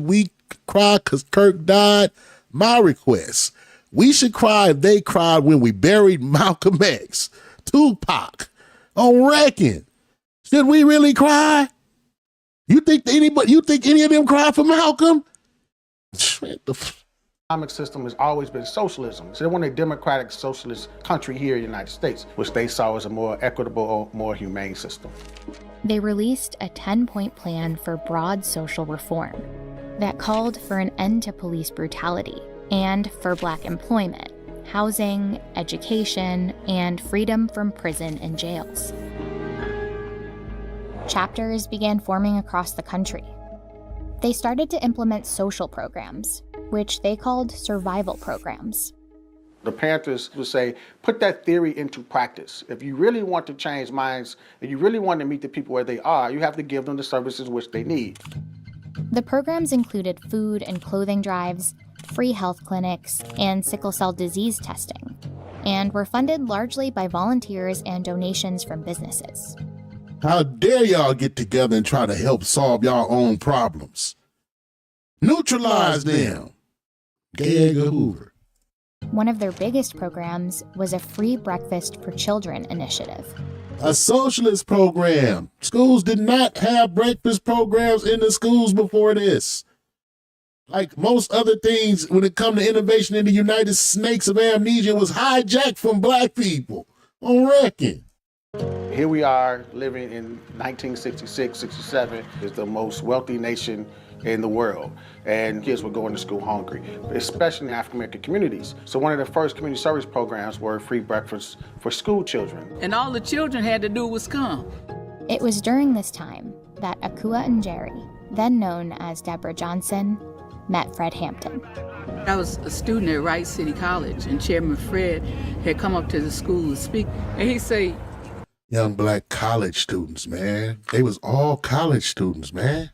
we cry because Kirk died? My request. We should cry if they cried when we buried Malcolm X, Tupac, on reckon. Should we really cry? You think any of them cried for Malcolm? Economic system has always been socialism. So they want a democratic socialist country here in the United States, which they saw as a more equitable, more humane system. They released a 10-point plan for broad social reform that called for an end to police brutality and for Black employment, housing, education, and freedom from prison and jails. Chapters began forming across the country. They started to implement social programs, which they called survival programs. The Panthers would say, put that theory into practice. If you really want to change minds, if you really want to meet the people where they are, you have to give them the services which they need. The programs included food and clothing drives, free health clinics, and sickle cell disease testing, and were funded largely by volunteers and donations from businesses. How dare y'all get together and try to help solve y'all own problems? Neutralize them. Gay Edgar Hoover. One of their biggest programs was a free breakfast for children initiative. A socialist program. Schools did not have breakfast programs in the schools before this. Like most other things, when it comes to innovation in the United Snakes of Amnesia, was hijacked from Black people. On reckon. Here we are living in 1966, 67, is the most wealthy nation in the world. And kids were going to school hungry, especially in African-American communities. So one of the first community service programs were free breakfast for school children. And all the children had to do was come. It was during this time that Akua and Jerry, then known as Deborah Johnson, met Fred Hampton. I was a student at Rice City College, and Chairman Fred had come up to the school to speak, and he said, young Black college students, man. They was all college students, man.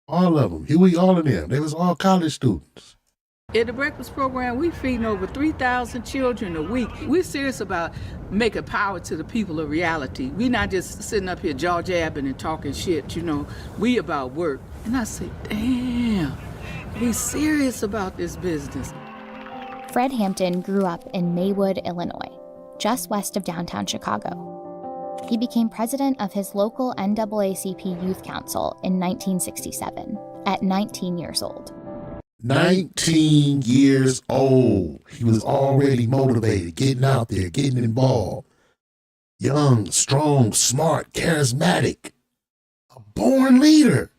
All of them. Huey, all of them. They was all college students. At the breakfast program, we feeding over 3,000 children a week. We're serious about making power to the people of reality. We're not just sitting up here jaw-jabbing and talking shit, you know. We about work. And I said, damn, we serious about this business. Fred Hampton grew up in Maywood, Illinois, just west of downtown Chicago. He became president of his local NAACP Youth Council in 1967, at 19 years old. 19 years old. He was already motivated, getting out there, getting involved. Young, strong, smart, charismatic. A born leader.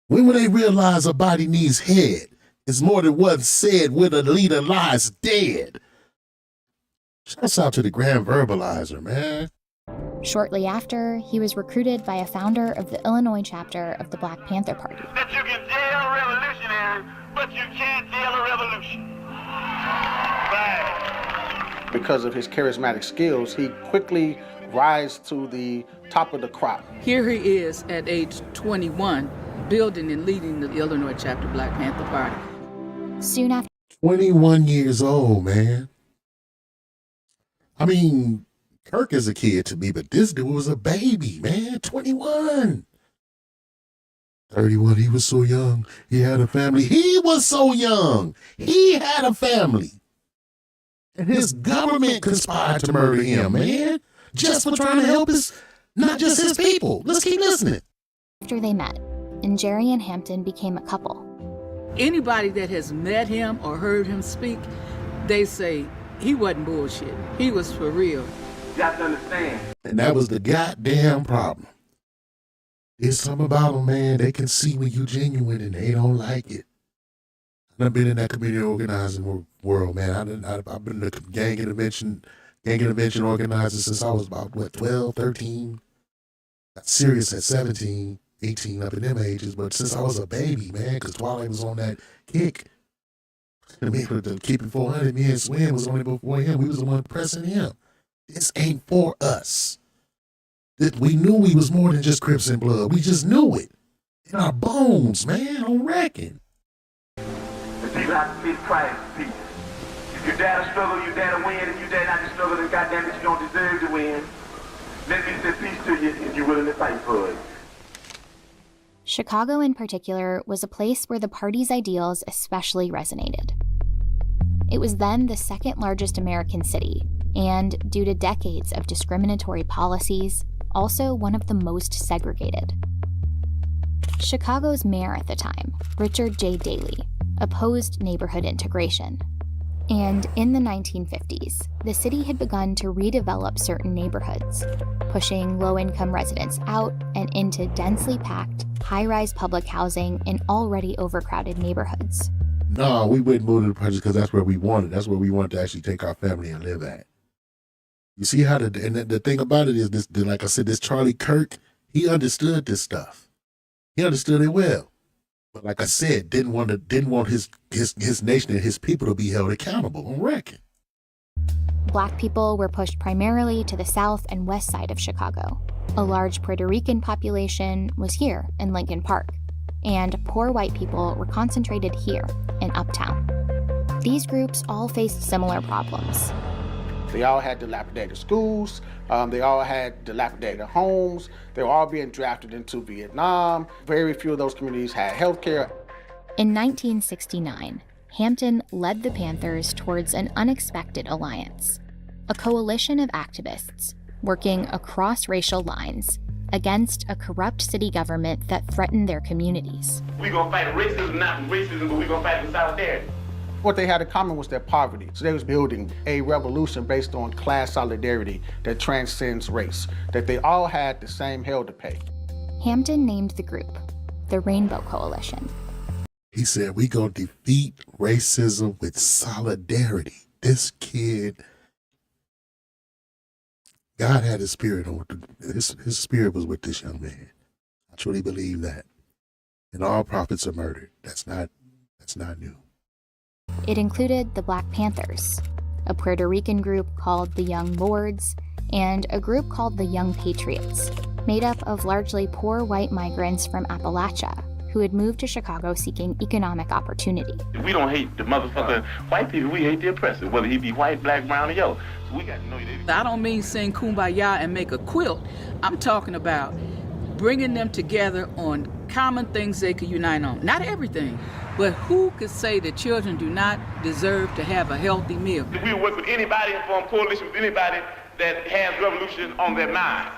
When will they realize a body needs head? It's more than what's said when a leader lies dead. Shouts out to the grand verbalizer, man. Shortly after, he was recruited by a founder of the Illinois chapter of the Black Panther Party. That you can jail a revolutionary, but you can't jail a revolution. Right. Because of his charismatic skills, he quickly rise to the top of the crop. Here he is at age 21, building and leading the Illinois chapter Black Panther Party. Soon after, 21 years old, man. I mean, Kirk is a kid to me, but this dude was a baby, man. 21. 31, he was so young. He had a family. He was so young. He had a family. And his government conspired to murder him, man. Just for trying to help not just his people. Let's keep listening. After they met, and Jerry and Hampton became a couple, Anybody that has met him or heard him speak, they say he wasn't bullshit. He was for real. You have to understand. And that was the goddamn problem. There's something about them, man. They can see when you genuine and they don't like it. I've been in that community organizing world, man. I've been the gang intervention organizer since I was about, 12, 13. Got serious at 17, 18, up in them ages. But since I was a baby, man, because Twilight was on that kick. I mean, the Keeping 400, me and Swin was on it before him. We was the one pressing him. This ain't for us. We knew we was more than just Crips and Blood. We just knew it. In our bones, man, on reckon. The people have to pay the price for peace. If your dad will struggle, your dad will win. If your dad not to struggle, then goddamn it, you don't deserve to win. Let me say peace to you if you're willing to fight for it. Chicago in particular was a place where the party's ideals especially resonated. It was then the second largest American city, and due to decades of discriminatory policies, also one of the most segregated. Chicago's mayor at the time, Richard J. Daley, opposed neighborhood integration. And in the 1950s, the city had begun to redevelop certain neighborhoods, pushing low-income residents out and into densely packed, high-rise public housing in already overcrowded neighborhoods. No, we wouldn't move to the project because that's where we wanted. That's where we wanted to actually take our family and live at. You see how the thing about it is this, like I said, this Charlie Kirk, he understood this stuff. He understood it well. But like I said, didn't want his nation and his people to be held accountable on record. Black people were pushed primarily to the south and west side of Chicago. A large Puerto Rican population was here in Lincoln Park, and poor white people were concentrated here in Uptown. These groups all faced similar problems. They all had dilapidated schools. They all had dilapidated homes. They were all being drafted into Vietnam. Very few of those communities had health care. In 1969, Hampton led the Panthers towards an unexpected alliance, a coalition of activists working across racial lines against a corrupt city government that threatened their communities. We're going to fight racism, not racism, but we're going to fight with solidarity. What they had in common was their poverty. So they was building a revolution based on class solidarity that transcends race, that they all had the same hell to pay. Hampton named the group the Rainbow Coalition. He said, we gonna defeat racism with solidarity. This kid, God had his spirit on his spirit was with this young man. I truly believe that. And all prophets are murdered. That's not new. It included the Black Panthers, a Puerto Rican group called the Young Lords, and a group called the Young Patriots, made up of largely poor white migrants from Appalachia who had moved to Chicago seeking economic opportunity. We don't hate the motherfucker white people, we hate the oppressor, whether he be white, black, brown, or yellow. So we got to know that. I don't mean sing Kumbaya and make a quilt. I'm talking about bringing them together on common things they could unite on. Not everything, but who could say that children do not deserve to have a healthy meal? We work with anybody and form coalition with anybody that has revolution on their mind.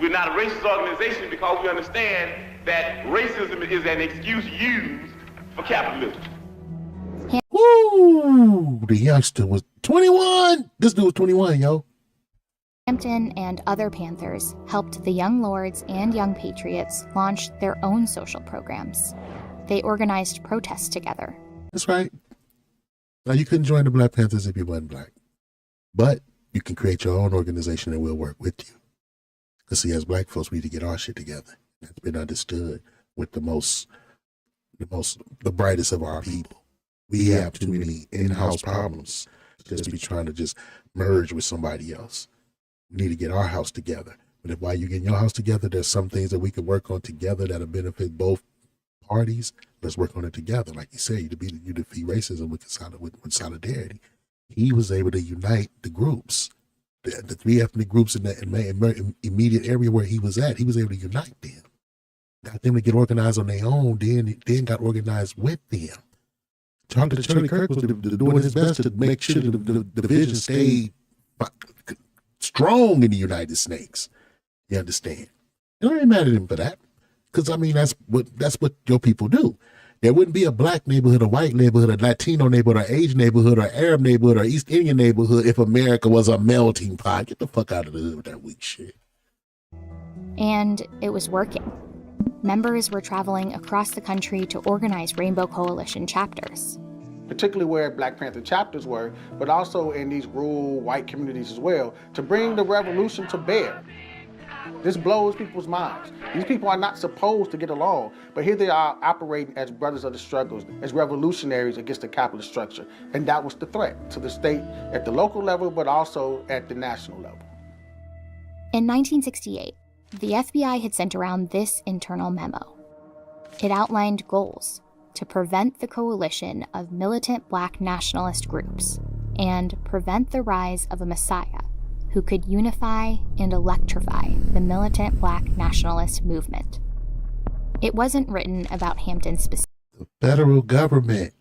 We're not a racist organization because we understand that racism is an excuse used for capitalism. Woo! The youngster was 21. This dude was 21, yo. Hampton and other Panthers helped the Young Lords and Young Patriots launch their own social programs. They organized protests together. That's right. Now, you couldn't join the Black Panthers if you wasn't black. But you can create your own organization and we'll work with you. Because see, as black folks, we need to get our shit together. That's been understood with the brightest of our people. We have too many in-house problems just be trying to just merge with somebody else. We need to get our house together. But if while you're getting your house together, there's some things that we can work on together that'll benefit both parties. Let's work on it together. Like you said, you defeat racism with solidarity. He was able to unite the groups, the three ethnic groups in the immediate area where he was at. He was able to unite them. Got them to get organized on their own, then got organized with them. Charlie Kirk was doing his best to make sure the division stayed strong in the United States. You understand? And I ain't mad at him for that. Because I mean that's what your people do. There wouldn't be a black neighborhood, a white neighborhood, a Latino neighborhood, or Asian neighborhood, or Arab neighborhood, or East Indian neighborhood if America was a melting pot. Get the fuck out of the hood with that weak shit. And it was working. Members were traveling across the country to organize Rainbow Coalition chapters. Particularly where Black Panther chapters were, but also in these rural white communities as well, to bring the revolution to bear. This blows people's minds. These people are not supposed to get along, but here they are operating as brothers of the struggles, as revolutionaries against the capitalist structure. And that was the threat to the state at the local level, but also at the national level. In 1968, the FBI had sent around this internal memo. It outlined goals to prevent the coalition of militant black nationalist groups and prevent the rise of a messiah who could unify and electrify the militant black nationalist movement. It wasn't written about Hampton specifically. The federal government.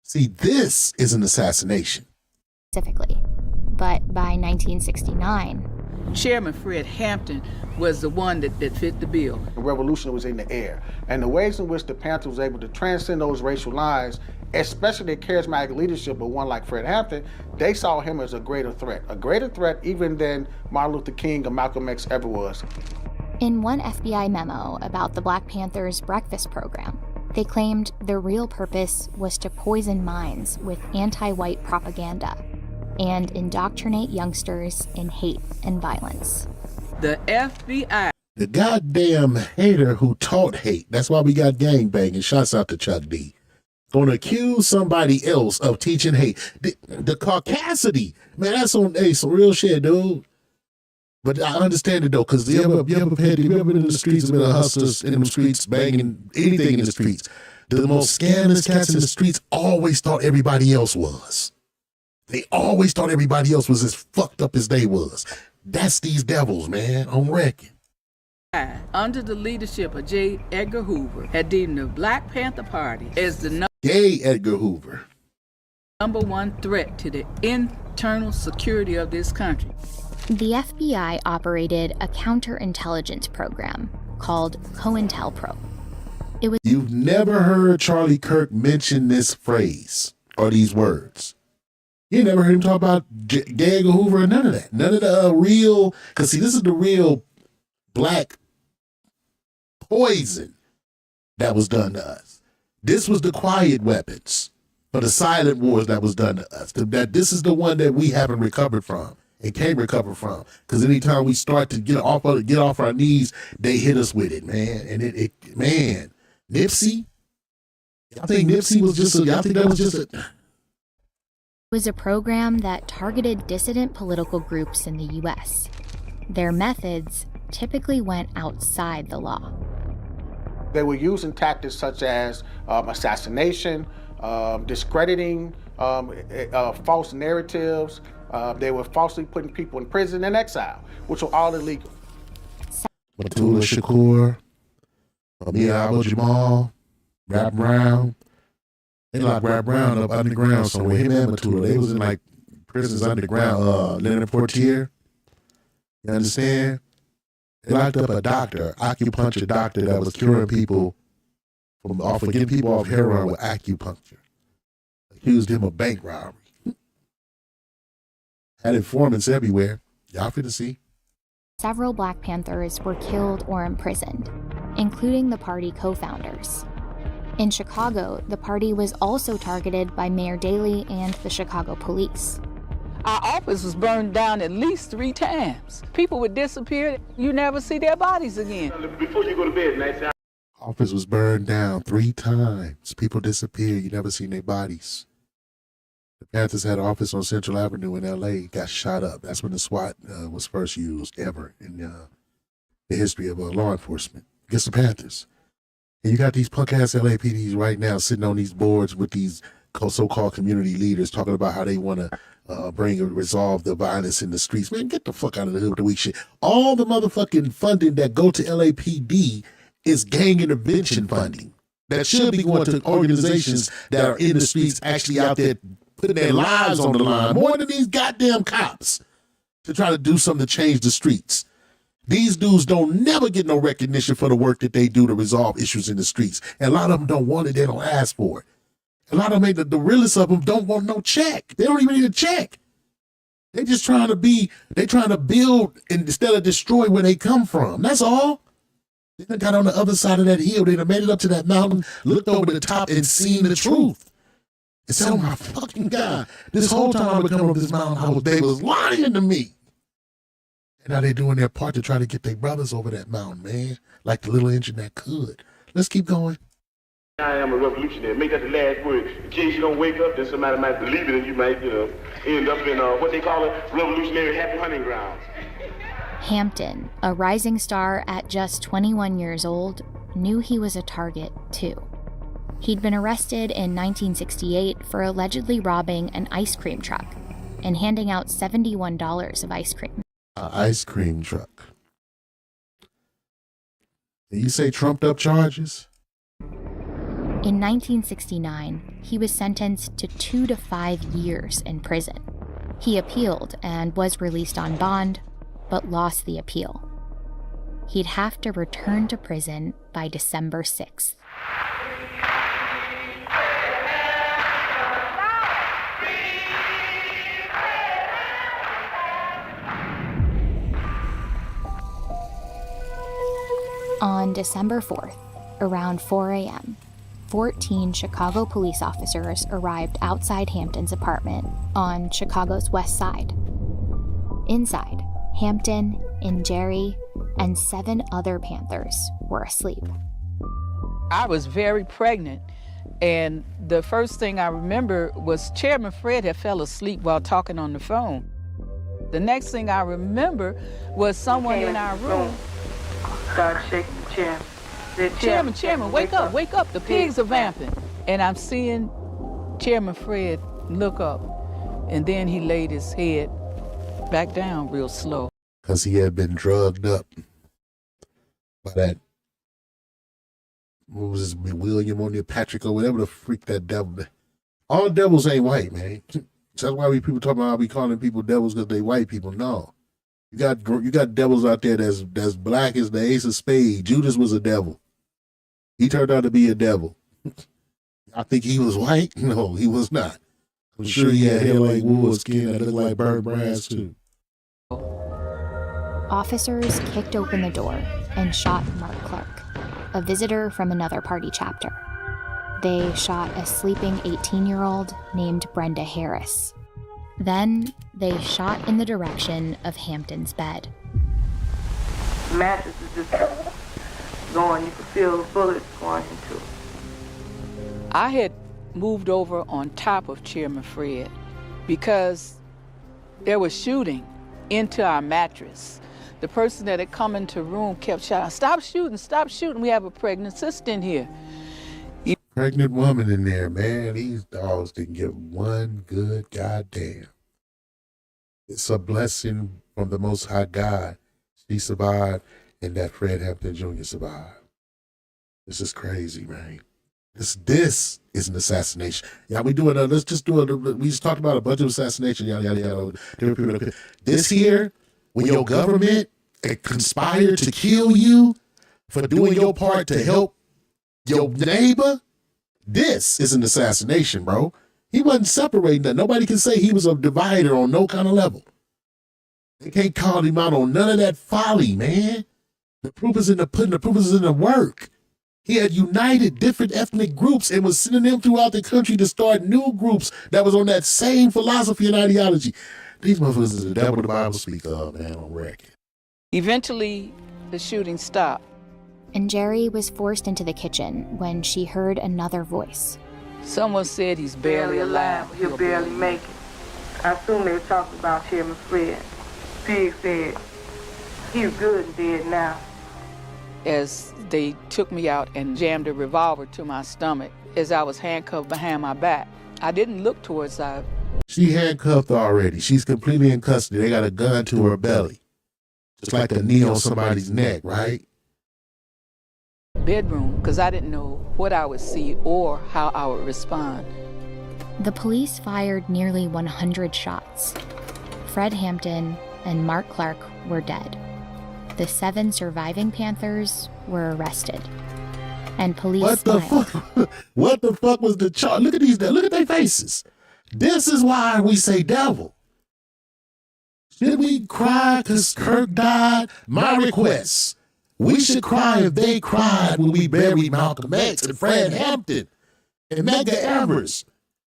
See, this is an assassination. But by 1969, Chairman Fred Hampton was the one that fit the bill. The revolution was in the air. And the ways in which the Panthers was able to transcend those racial lines, especially the charismatic leadership of one like Fred Hampton, they saw him as a greater threat even than Martin Luther King or Malcolm X ever was. In one FBI memo about the Black Panthers' breakfast program, they claimed their real purpose was to poison minds with anti-white propaganda and indoctrinate youngsters in hate and violence. The FBI. The goddamn hater who taught hate. That's why we got gangbanging. Shouts out to Chuck D. Gonna accuse somebody else of teaching hate. The caucasity. Man, that's some real shit, dude. But I understand it though, because you ever been in the streets, been a hustlers in the streets, banging anything in the streets. The most scandalous cats in the streets always thought everybody else was. They always thought everybody else was as fucked up as they was. That's these devils, man, on record. Under the leadership of J. Edgar Hoover, had deemed the Black Panther Party as the Edgar Hoover. number one threat to the internal security of this country. The FBI operated a counterintelligence program called COINTELPRO. You've never heard Charlie Kirk mention this phrase or these words. You never heard him talk about J. Edgar Hoover or none of that. None of the real, because see, this is the real black poison that was done to us. This was the quiet weapons for the silent wars that was done to us. This is the one that we haven't recovered from and can't recover from. Because anytime we start to get off our knees, they hit us with it, man. And man, Nipsey. I think Nipsey was just a was a program that targeted dissident political groups in the U.S. Their methods typically went outside the law. They were using tactics such as assassination, discrediting, false narratives. They were falsely putting people in prison and exile, which were all illegal. Matula Shakur, Amir Abu Jamal, Rap Brown. They locked Rap Brown up underground somewhere. Him and Matula, they was in like prisons underground. Leonard Portier, you understand? They locked up a doctor, acupuncture doctor that was curing people getting people off heroin with acupuncture. Accused him of bank robbery. Had informants everywhere. Y'all fit to see. Several Black Panthers were killed or imprisoned, including the party co-founders. In Chicago, the party was also targeted by Mayor Daley and the Chicago police. Our office was burned down at least 3 times. People would disappear. You never see their bodies again. Before you go to bed, man. Office was burned down 3 times. People disappeared. You never seen their bodies. The Panthers had an office on Central Avenue in L.A. Got shot up. That's when the SWAT was first used ever in the history of law enforcement against the Panthers. And you got these punk-ass LAPDs right now sitting on these boards with these so-called community leaders talking about how they want to resolve the violence in the streets. Man, get the fuck out of the hood with the weak shit. All the motherfucking funding that go to LAPD is gang intervention funding. That should be going to organizations that are in the streets actually out there putting their lives on the line more than these goddamn cops to try to do something to change the streets. These dudes don't never get no recognition for the work that they do to resolve issues in the streets. And a lot of them don't want it. They don't ask for it. A lot of them, the realest of them, don't want no check. They don't even need a check. They just trying to build instead of destroy where they come from. That's all. They done got on the other side of that hill. They done made it up to that mountain, looked over the top and seen the truth. And said, oh my fucking God, this whole time I was coming up this mountain, they was lying to me. And now they doing their part to try to get their brothers over that mountain, man. Like the little engine that could. Let's keep going. I am a revolutionary. Make that the last word. In case you don't wake up, then somebody might believe it and you might, end up in what they call a revolutionary happy hunting grounds. Hampton, a rising star at just 21 years old, knew he was a target too. He'd been arrested in 1968 for allegedly robbing an ice cream truck and handing out $71 of ice cream. An ice cream truck. Did you say trumped up charges? In 1969, he was sentenced to 2 to 5 years in prison. He appealed and was released on bond, but lost the appeal. He'd have to return to prison by December 6th. On December 4th, around 4 a.m., 14 Chicago police officers arrived outside Hampton's apartment on Chicago's west side. Inside, Hampton and Jerry and 7 other Panthers were asleep. I was very pregnant, and the first thing I remember was Chairman Fred had fell asleep while talking on the phone. The next thing I remember was someone in our room started shaking the chair. Chairman, wake up, the pigs are vamping. And I'm seeing Chairman Fred look up, and then he laid his head back down real slow. Because he had been drugged up by that, what was his, William O'Neill Patrick or whatever the freak that devil. All devils ain't white, man. That's why people talk about how we calling people devils because they white people. No. You got devils out there that's black as the ace of spades. Judas was a devil. He turned out to be a devil. I think he was white. No, he was not. I'm sure he had hair like wool, skin that looked like burnt brass too. Officers kicked open the door and shot Mark Clark, a visitor from another party chapter. They shot a sleeping 18-year-old named Brenda Harris. Then they shot in the direction of Hampton's bed. The mattress is just going, you could feel the bullets going into it. I had moved over on top of Chairman Fred because there was shooting into our mattress. The person that had come into the room kept shouting, stop shooting, we have a pregnant sister in here. Pregnant woman in there, man. These dogs didn't give one good goddamn. It's a blessing from the Most High God. She survived, and that Fred Hampton Jr. survived. This is crazy, man. This is an assassination. Yeah, we do it. Let's just do it. We just talked about a bunch of assassination. Yada yada yada. This here, when your government conspired to kill you for doing your part to help your neighbor, this is an assassination, bro. He wasn't separating that. Nobody can say he was a divider on no kind of level. They can't call him out on none of that folly, man. The proof is in the pudding. The proof is in the work. He had united different ethnic groups and was sending them throughout the country to start new groups that was on that same philosophy and ideology. These motherfuckers is the devil the Bible speaks of, man, on record. Eventually, the shooting stopped. And Jerry was forced into the kitchen when she heard another voice. Someone said he's barely alive. He'll barely make it. I assume they were talking about Chairman Fred. Pig said he's good and dead now. As they took me out and jammed a revolver to my stomach as I was handcuffed behind my back, I didn't look towards side. She handcuffed already. She's completely in custody. They got a gun to her belly. Just like a knee on somebody's neck, right? Bedroom, because I didn't know what I would see or how I would respond. The police fired nearly 100 shots. Fred Hampton and Mark Clark were dead. the 7 surviving Panthers were arrested. And police What the smiled. fuck? What the fuck was the charge? Look at these. Look at their faces. This is why we say devil. Should we cry because Kirk died? My request. We should cry if they cried when we buried Malcolm X and Fred Hampton and Medgar Evers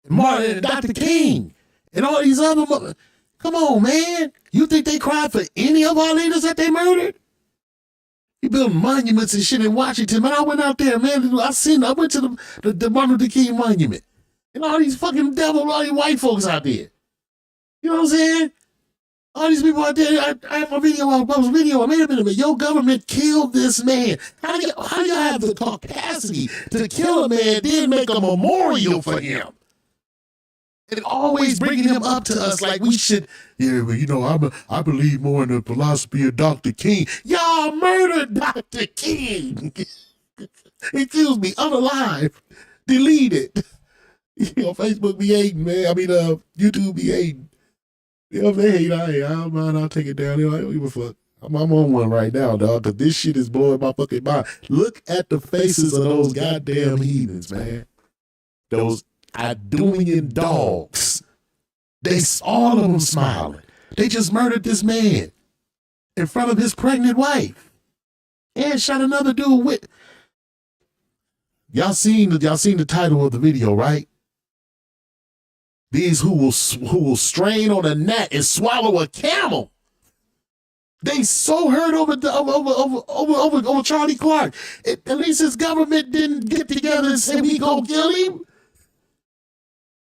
and Martin and Dr. King and all these other Come on, man. You think they cried for any of our leaders that they murdered? You build monuments and shit in Washington, man. I went out there, man. I went to the Martin Luther King monument. And all these fucking devil, all these white folks out there. You know what I'm saying? All these people out there, I have a video, I post a video, wait a minute, your government killed this man. How do you have the capacity to kill a man, then make a memorial for him? And always bringing him up to us like we should, yeah, but you know, I believe more in the philosophy of Dr. King. Y'all murdered Dr. King. Excuse me, unalive. Delete it. You know, Facebook be hating, man. I mean, YouTube be hating. You know, if they hate, I don't mind, I'll take it down. You know, I don't give a fuck. I'm on one right now, dog, because this shit is blowing my fucking mind. Look at the faces of those goddamn heathens, man. Those Idumean dogs. All of them smiling. They just murdered this man in front of his pregnant wife and shot another dude with. Y'all seen the title of the video, right? These who will strain on a gnat and swallow a camel. They so hurt over Charlie Clark. At least his government didn't get together and say we go kill him.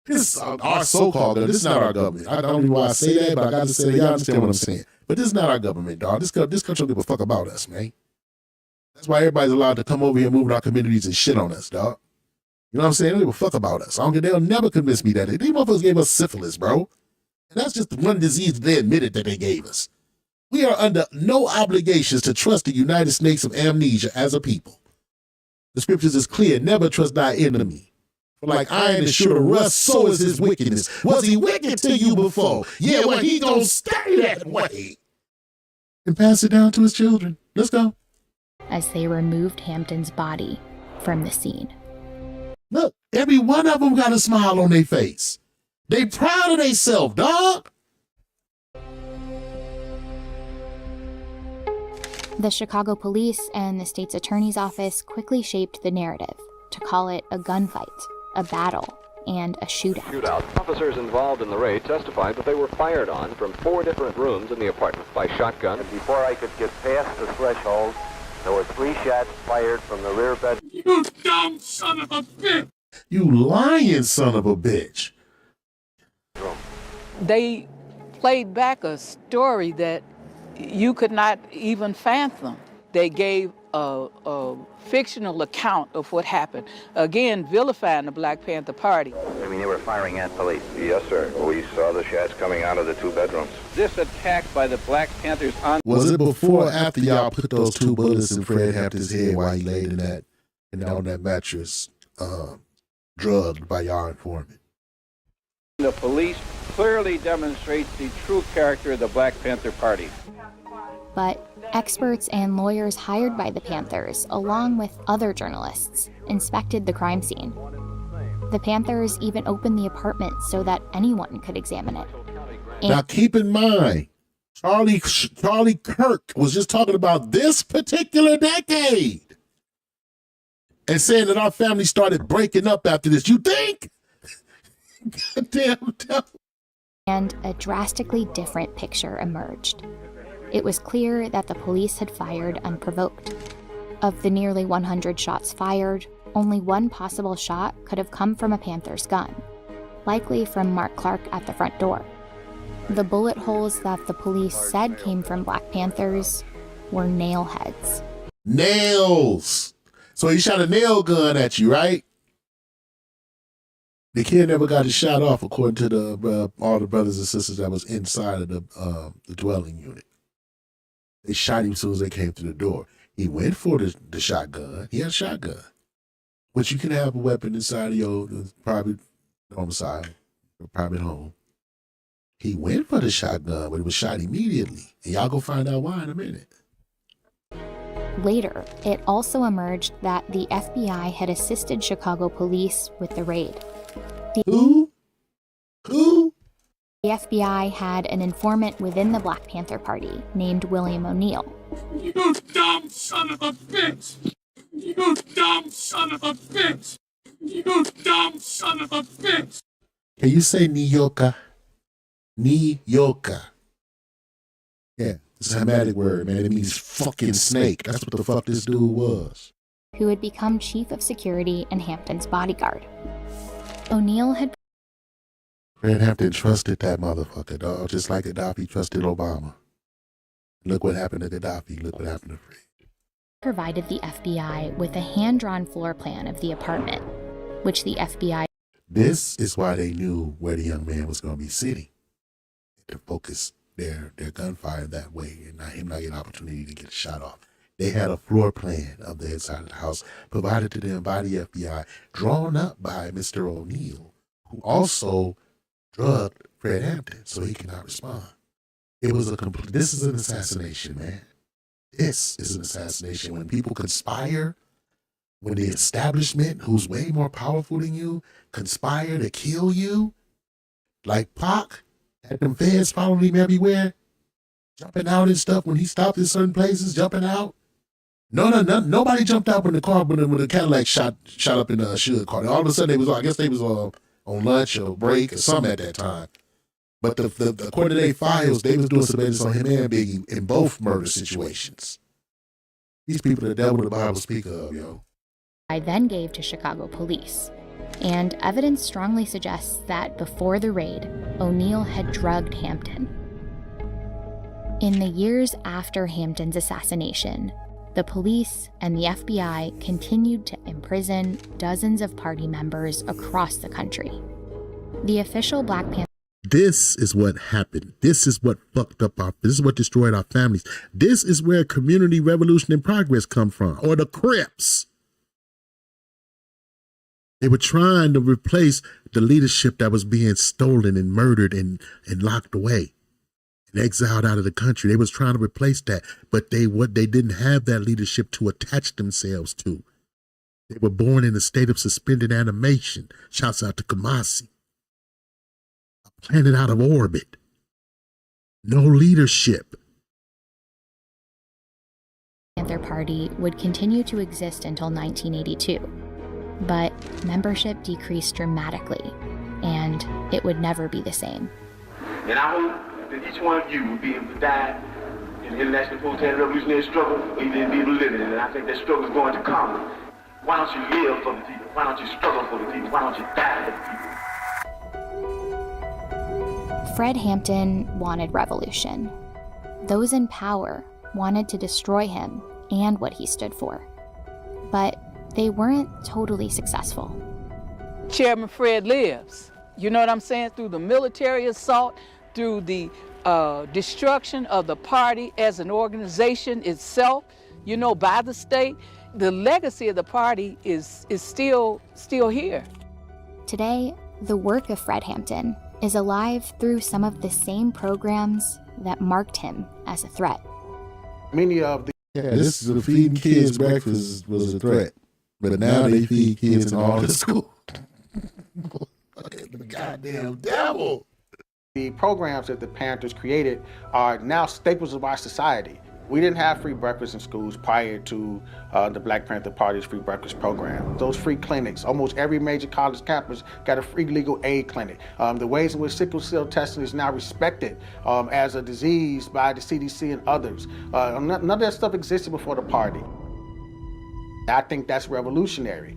This our so-called government. This is not our government. I don't know why I say that, but I got to say, y'all understand what I'm saying. But this is not our government, dog. This country don't give a fuck about us, man. That's why everybody's allowed to come over here, move in our communities and shit on us, dog. You know what I'm saying? They don't give a fuck about us. They'll never convince me that. These motherfuckers gave us syphilis, bro. And that's just the one disease they admitted that they gave us. We are under no obligations to trust the United Snakes of amnesia as a people. The scriptures is clear. Never trust thy enemy. For like iron is sure to rust, so is his wickedness. Was he wicked to you before? Yeah, well, he gonna stay that way. And pass it down to his children. Let's go. As they removed Hampton's body from the scene. Look, every one of them got a smile on their face. They proud of themselves, dog. The Chicago police and the state's attorney's office quickly shaped the narrative to call it a gunfight, a battle, and a shootout. Officers involved in the raid testified that they were fired on from 4 different rooms in the apartment by shotgun. And before I could get past the threshold, there were 3 shots fired from the rear bed. You dumb son of a bitch! You lying son of a bitch. They played back a story that you could not even fathom. They gave a fictional account of what happened. Again, vilifying the Black Panther Party. I mean, they were firing at police. Yes, sir. We saw the shots coming out of the 2 bedrooms. This attack by the Black Panthers on... Was it before or after y'all put those 2 bullets in Fred Hampton's head while he laid on that mattress, drugged by y'all informant? The police clearly demonstrates the true character of the Black Panther Party. But experts and lawyers hired by the Panthers, along with other journalists, inspected the crime scene. The Panthers even opened the apartment so that anyone could examine it. Now keep in mind, Charlie Kirk was just talking about this particular decade and saying that our family started breaking up after this. You think? Goddamn. And a drastically different picture emerged. It was clear that the police had fired unprovoked. Of the nearly 100 shots fired, only one possible shot could have come from a Panther's gun, likely from Mark Clark at the front door. The bullet holes that the police said came from Black Panthers were nail heads. Nails! So he shot a nail gun at you, right? The kid never got his shot off, according to all the brothers and sisters that was inside of the dwelling unit. They shot him as soon as they came through the door. He went for the shotgun. He had a shotgun. But you can have a weapon inside of your private domicile or private home. He went for the shotgun, but it was shot immediately. And y'all go find out why in a minute. Later, it also emerged that the FBI had assisted Chicago police with the raid. Who? The FBI had an informant within the Black Panther Party named William O'Neill. You dumb son of a bitch! You dumb son of a bitch! You dumb son of a bitch! Can you say Nyoka? Nyoka. Yeah, it's a Hamitic word, man. It means fucking snake. That's what the fuck this dude was. Who had become chief of security and Hampton's bodyguard. O'Neill had... Fred Hampton trusted that motherfucker, dog, just like Gaddafi trusted Obama. Look what happened to Gaddafi. Look what happened to Fred. provided the FBI with a hand-drawn floor plan of the apartment, which the FBI... This is why they knew where the young man was going to be sitting. To focus their gunfire that way and him not get an opportunity to get shot off. They had a floor plan of the inside of the house provided to them by the FBI, drawn up by Mr. O'Neill, who also drugged Fred Hampton so he cannot respond. It was a complete... This is an assassination, man. This is an assassination. When people conspire, when the establishment, who's way more powerful than you, conspire to kill you, like Pac, had them feds following him everywhere, jumping out and stuff when he stopped in certain places, jumping out. Nobody jumped out when the car, when the Cadillac shot up in the Suge car. All of a sudden, they was, I guess they was on lunch or break or something at that time. But according to their files, they was doing surveillance on him and Biggie in both murder situations. These people are the devil the Bible speak of, yo. I then gave to Chicago police, and evidence strongly suggests that before the raid, O'Neill had drugged Hampton. In the years after Hampton's assassination, the police and the FBI continued to imprison dozens of party members across the country. The official Black Panther... This is what happened. This is what fucked up this is what destroyed our families. This is where community revolution and progress come from, or the Crips. They were trying to replace the leadership that was being stolen and murdered and locked away and exiled out of the country. They was trying to replace that, but they didn't have that leadership to attach themselves to. They were born in a state of suspended animation. Shouts out to Kamasi. A planet out of orbit. No leadership. The Panther Party would continue to exist until 1982. But membership decreased dramatically, and it would never be the same. And I hope that each one of you will be able to die in the international proletarian revolutionary struggle, or you didn't be able to live in it. And I think that struggle is going to come. Why don't you live for the people? Why don't you struggle for the people? Why don't you die for the people? Fred Hampton wanted revolution. Those in power wanted to destroy him and what he stood for. But they weren't totally successful. Chairman Fred lives. You know what I'm saying? Through the military assault, through the destruction of the party as an organization itself, you know, by the state, the legacy of the party is still here. Today, the work of Fred Hampton is alive through some of the same programs that marked him as a threat. Many of the... Yeah, this is the feeding kids breakfast was a threat. But now they feed kids in all the school. The goddamn devil. The programs that the Panthers created are now staples of our society. We didn't have free breakfast in schools prior to the Black Panther Party's free breakfast program. Those free clinics, almost every major college campus got a free legal aid clinic. The ways in which sickle cell testing is now respected as a disease by the CDC and others. None of that stuff existed before the party. I think that's revolutionary.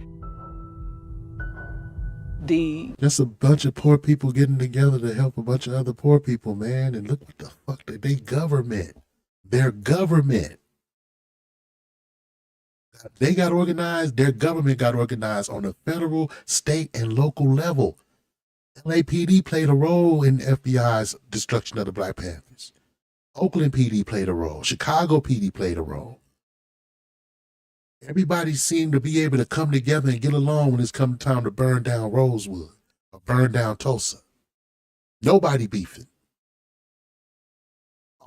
Just a bunch of poor people getting together to help a bunch of other poor people, man. And look what the fuck, they government. Their government. They got organized, their government got organized on a federal, state, and local level. LAPD played a role in FBI's destruction of the Black Panthers. Oakland PD played a role. Chicago PD played a role. Everybody seemed to be able to come together and get along when it's come time to burn down Rosewood or burn down Tulsa. Nobody beefing.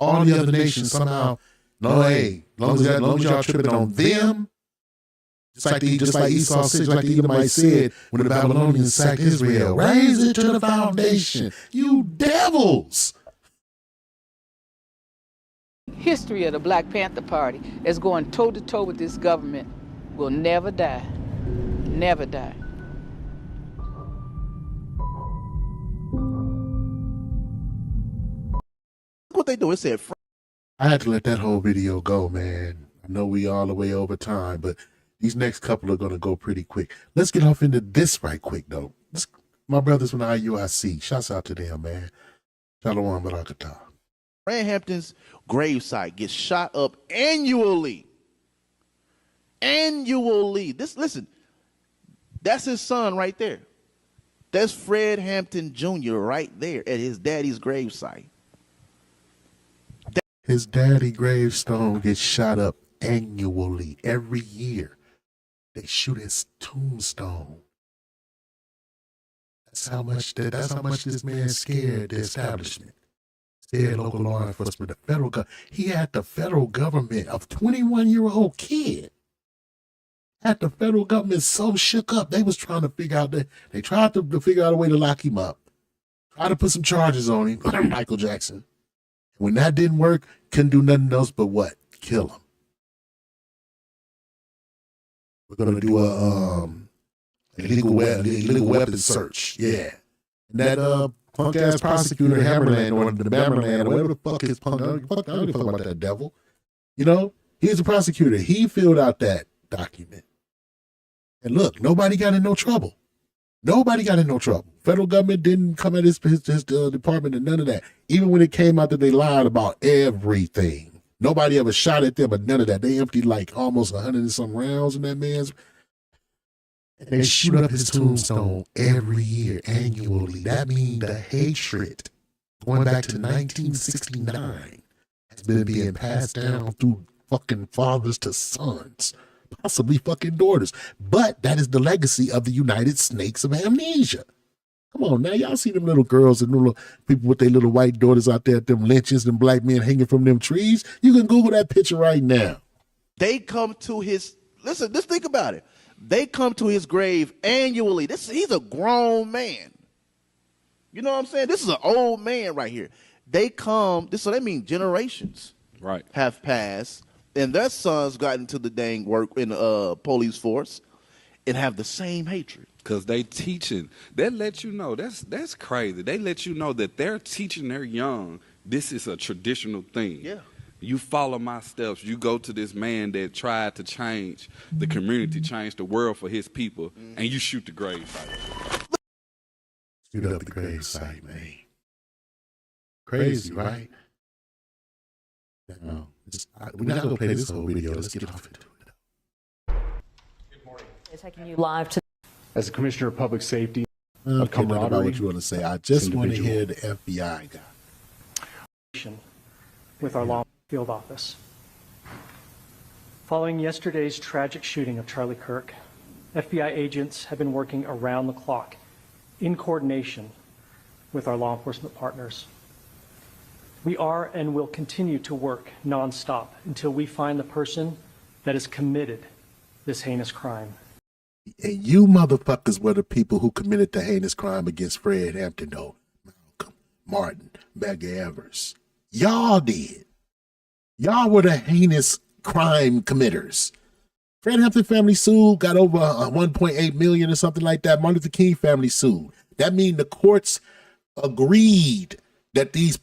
All the other nations somehow, no, hey, As long as y'all tripping on them, just like Esau 6, like the Edomite said, when the Babylonians sacked Israel, raise it to the foundation, you devils. History of the Black Panther Party is going toe-to-toe with this government will never die. Never die. What they do, it said. I had to let that whole video go, man. I know we all the way over time, but these next couple are going to go pretty quick. Let's get off into this right quick, though. My brothers from the IUIC, shouts out to them, man. Shalom Barakatah. Fred Hampton's gravesite gets shot up annually. Annually. Listen, that's his son right there. That's Fred Hampton Jr. right there at his daddy's gravesite. His daddy gravestone gets shot up annually, every year. They shoot his tombstone. That's how much this man scared the establishment. Scared local law enforcement, the federal government. He had the federal government, a 21-year-old kid. Had the federal government so shook up, they was trying to figure out they tried to figure out a way to lock him up. Tried to put some charges on him, Michael Jackson. When that didn't work, couldn't do nothing else but what? Kill him. We're gonna do a illegal weapons search. Yeah. And that punk ass prosecutor Hammerland or the Bammerland or whatever the fuck his punk, I don't give a fuck about that devil. You know, he's a prosecutor. He filled out that document. And look, nobody got in no trouble. Nobody got in no trouble. Federal government didn't come at his department and none of that. Even when it came out that they lied about everything. Nobody ever shot at them, but none of that. They emptied like almost 100 and some rounds in that man's. And they shoot up his tombstone every year, annually. That means the hatred going back to 1969 has been being passed down through fucking fathers to sons. Possibly fucking daughters. But that is the legacy of the United Snakes of Amnesia. Come on now, y'all see them little girls and little people with their little white daughters out there at them lynches and black men hanging from them trees? You can Google that picture right now. They come to his, listen, just think about it. They come to his grave annually. He's a grown man. You know what I'm saying? This is an old man right here. They come, so that means generations have passed. And their sons got into the dang work in the police force and have the same hatred. Because they teaching. They let you know. That's crazy. They let you know that they're teaching their young this is a traditional thing. Yeah. You follow my steps. You go to this man that tried to change the community, change the world for his people, and you shoot the grave site. Shoot up the grave site, man. Crazy, right? No. We're not going to play this whole video. Let's get off into it. Good morning. Taking you live to. As the Commissioner of Public Safety, I don't care about what you want to say. I just want to hear the FBI guy. With our law field office. Following yesterday's tragic shooting of Charlie Kirk, FBI agents have been working around the clock in coordination with our law enforcement partners. We are and will continue to work nonstop until we find the person that has committed this heinous crime. And you motherfuckers were the people who committed the heinous crime against Fred Hampton, though. Malcolm, Martin, Medgar Evers. Y'all did. Y'all were the heinous crime committers. Fred Hampton family sued, got over 1.8 million or something like that. Martin Luther King family sued. That means the courts agreed that these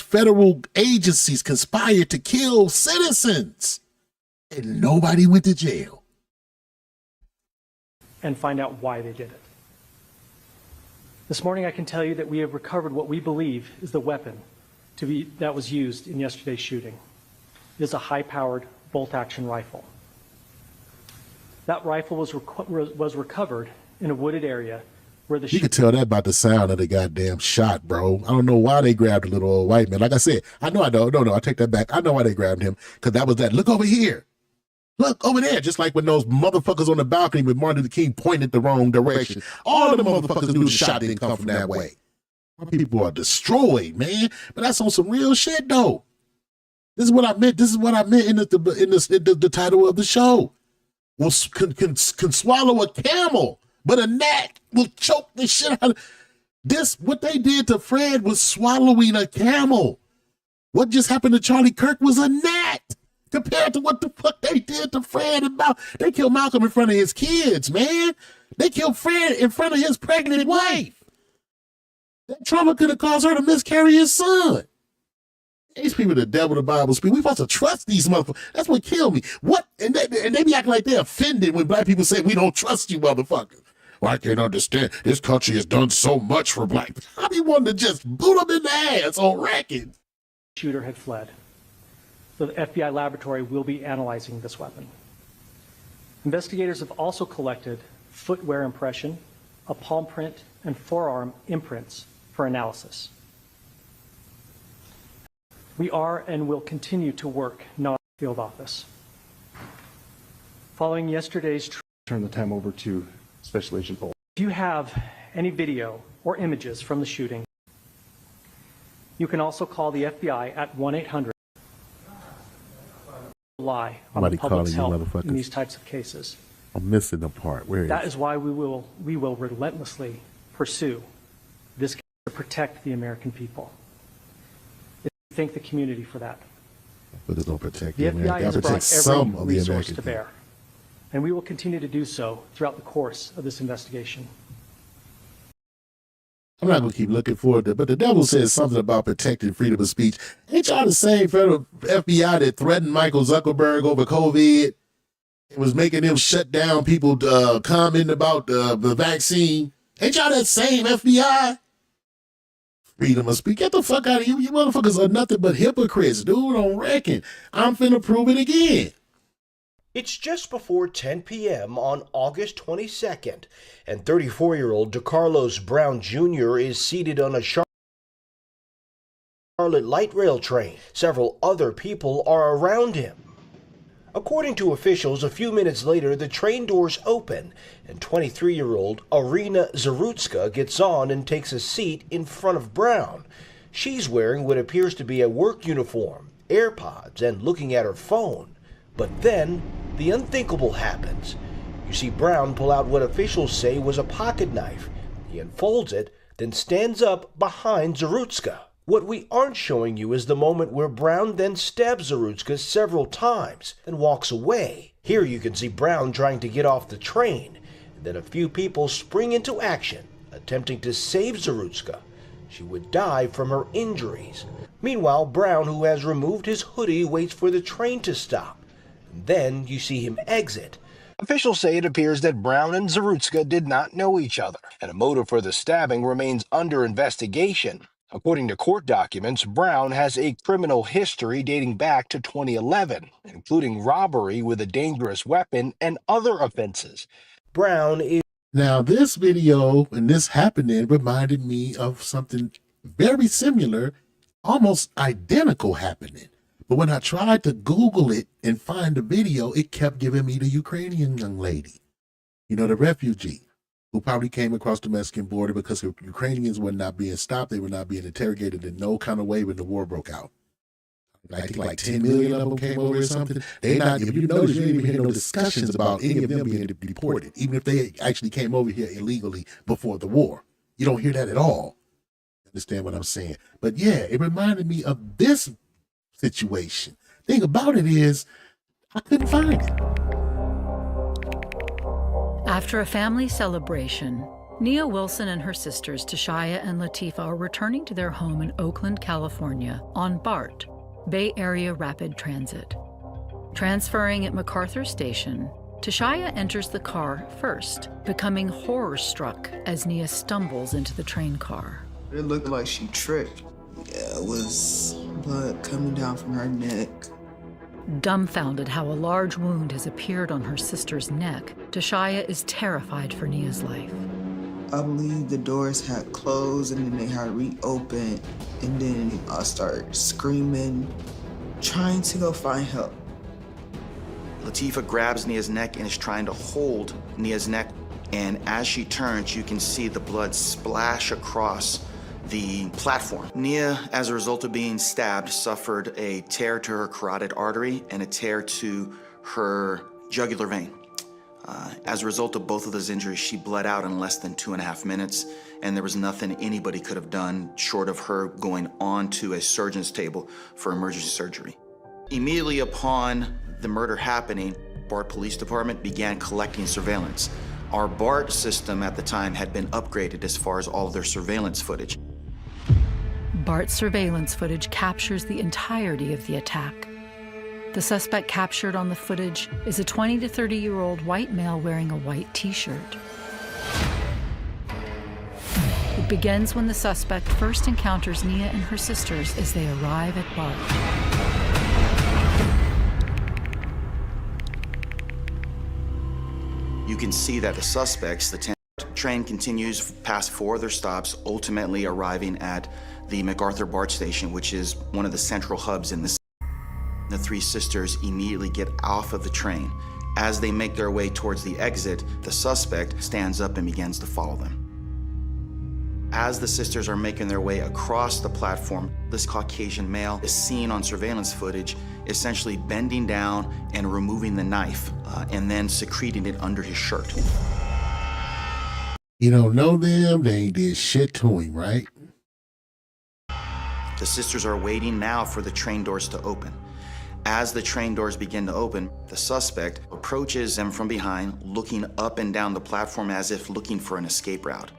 federal agencies conspired to kill citizens, and nobody went to jail. And find out why they did it. This morning I can tell you that we have recovered what we believe is the weapon that was used in yesterday's shooting. It is a high-powered bolt-action rifle. That rifle was recovered in a wooded area where the You can tell that by the sound of the goddamn shot, bro. I don't know why they grabbed a little old white man. Like I said, I know. No, I take that back. I know why they grabbed him, because that was that. Look over here. Look over there. Just like when those motherfuckers on the balcony with Martin Luther King pointed the wrong direction. All the motherfuckers knew the shot didn't come from that way. My people are destroyed, man. But that's on some real shit, though. This is what I meant. This is what I meant in the title of the show. Can swallow a camel, but a gnat will choke the shit out of this. What they did to Fred was swallowing a camel. What just happened to Charlie Kirk was a gnat compared to what the fuck they did to Fred and Malcolm. They killed Malcolm in front of his kids, man. They killed Fred in front of his pregnant wife. That trauma could have caused her to miscarry his son. These people, the devil, the Bible speak. We supposed to trust these motherfuckers. That's what killed me. What? And they be acting like they're offended when black people say we don't trust you, motherfuckers. Well, I can't understand. This country has done so much for black people. I be wanting to just boot them in the ass on record. Shooter had fled. So the FBI laboratory will be analyzing this weapon. Investigators have also collected footwear impression, a palm print, and forearm imprints for analysis. We are and will continue to work not in the field office. Following yesterday's turn the time over to Special Agent Bull. If you have any video or images from the shooting, you can also call the FBI at 1-800. Rely on the public's help in these types of cases. I'm missing the part. Where that is why we will relentlessly pursue this case to protect the American people. Thank the community for that. But it don't protect the FBI has brought every resource to bear, and we will continue to do so throughout the course of this investigation. I'm not going to keep looking for it, but the devil says something about protecting freedom of speech. Ain't y'all the same federal FBI that threatened Michael Zuckerberg over COVID and was making them shut down people commenting about the vaccine? Ain't y'all that same FBI? Freedom of speech. Get the fuck out of here. You motherfuckers are nothing but hypocrites, dude. Don't reckon. I'm finna prove it again. It's just before 10 p.m. on August 22nd, and 34-year-old DeCarlos Brown Jr. is seated on a Charlotte light rail train. Several other people are around him. According to officials, a few minutes later, the train doors open, and 23-year-old Irina Zarutska gets on and takes a seat in front of Brown. She's wearing what appears to be a work uniform, AirPods, and looking at her phone. But then, the unthinkable happens. You see Brown pull out what officials say was a pocket knife. He unfolds it, then stands up behind Zarutska. What we aren't showing you is the moment where Brown then stabs Zarutska several times, then walks away. Here you can see Brown trying to get off the train, and then a few people spring into action, attempting to save Zarutska. She would die from her injuries. Meanwhile, Brown, who has removed his hoodie, waits for the train to stop. And then you see him exit. Officials say it appears that Brown and Zarutska did not know each other, and a motive for the stabbing remains under investigation. According to court documents, Brown has a criminal history dating back to 2011, including robbery with a dangerous weapon and other offenses. Brown is... Now, this video and this happening reminded me of something very similar, almost identical happening. But when I tried to Google it and find the video, it kept giving me the Ukrainian young lady. You know, the refugee who probably came across the Mexican border because Ukrainians were not being stopped. They were not being interrogated in no kind of way when the war broke out. I think like 10 million of them came over or something. They not, if you notice, you didn't even hear no discussions about any of them being deported, even if they actually came over here illegally before the war. You don't hear that at all. Understand what I'm saying? But yeah, it reminded me of this situation. Thing about it is, I couldn't find it. After a family celebration, Nia Wilson and her sisters Tashaya and Latifah are returning to their home in Oakland, California on BART, Bay Area Rapid Transit. Transferring at MacArthur Station, Tashaya enters the car first, becoming horror-struck as Nia stumbles into the train car. It looked like she tripped. Yeah, it was blood coming down from her neck. Dumbfounded how a large wound has appeared on her sister's neck, Tashaya is terrified for Nia's life. I believe the doors had closed and then they had reopened, and then I started screaming, trying to go find help. Latifah grabs Nia's neck and is trying to hold Nia's neck, and as she turns, you can see the blood splash across the platform. Nia, as a result of being stabbed, suffered a tear to her carotid artery and a tear to her jugular vein. As a result of both of those injuries, she bled out in less than 2.5 minutes, and there was nothing anybody could have done short of her going on to a surgeon's table for emergency surgery. Immediately upon the murder happening, BART Police Department began collecting surveillance. Our BART system at the time had been upgraded as far as all of their surveillance footage. BART's surveillance footage captures the entirety of the attack. The suspect captured on the footage is a 20 to 30-year-old white male wearing a white t-shirt. It begins when the suspect first encounters Nia and her sisters as they arrive at BART. You can see that the suspects, the train continues past 4 of their stops, ultimately arriving at the MacArthur BART station, which is one of the central hubs in the city. The 3 sisters immediately get off of the train. As they make their way towards the exit, the suspect stands up and begins to follow them. As the sisters are making their way across the platform, this Caucasian male is seen on surveillance footage essentially bending down and removing the knife and then secreting it under his shirt. You don't know them, they ain't did shit to him, right? The sisters are waiting now for the train doors to open. As the train doors begin to open, the suspect approaches them from behind, looking up and down the platform as if looking for an escape route.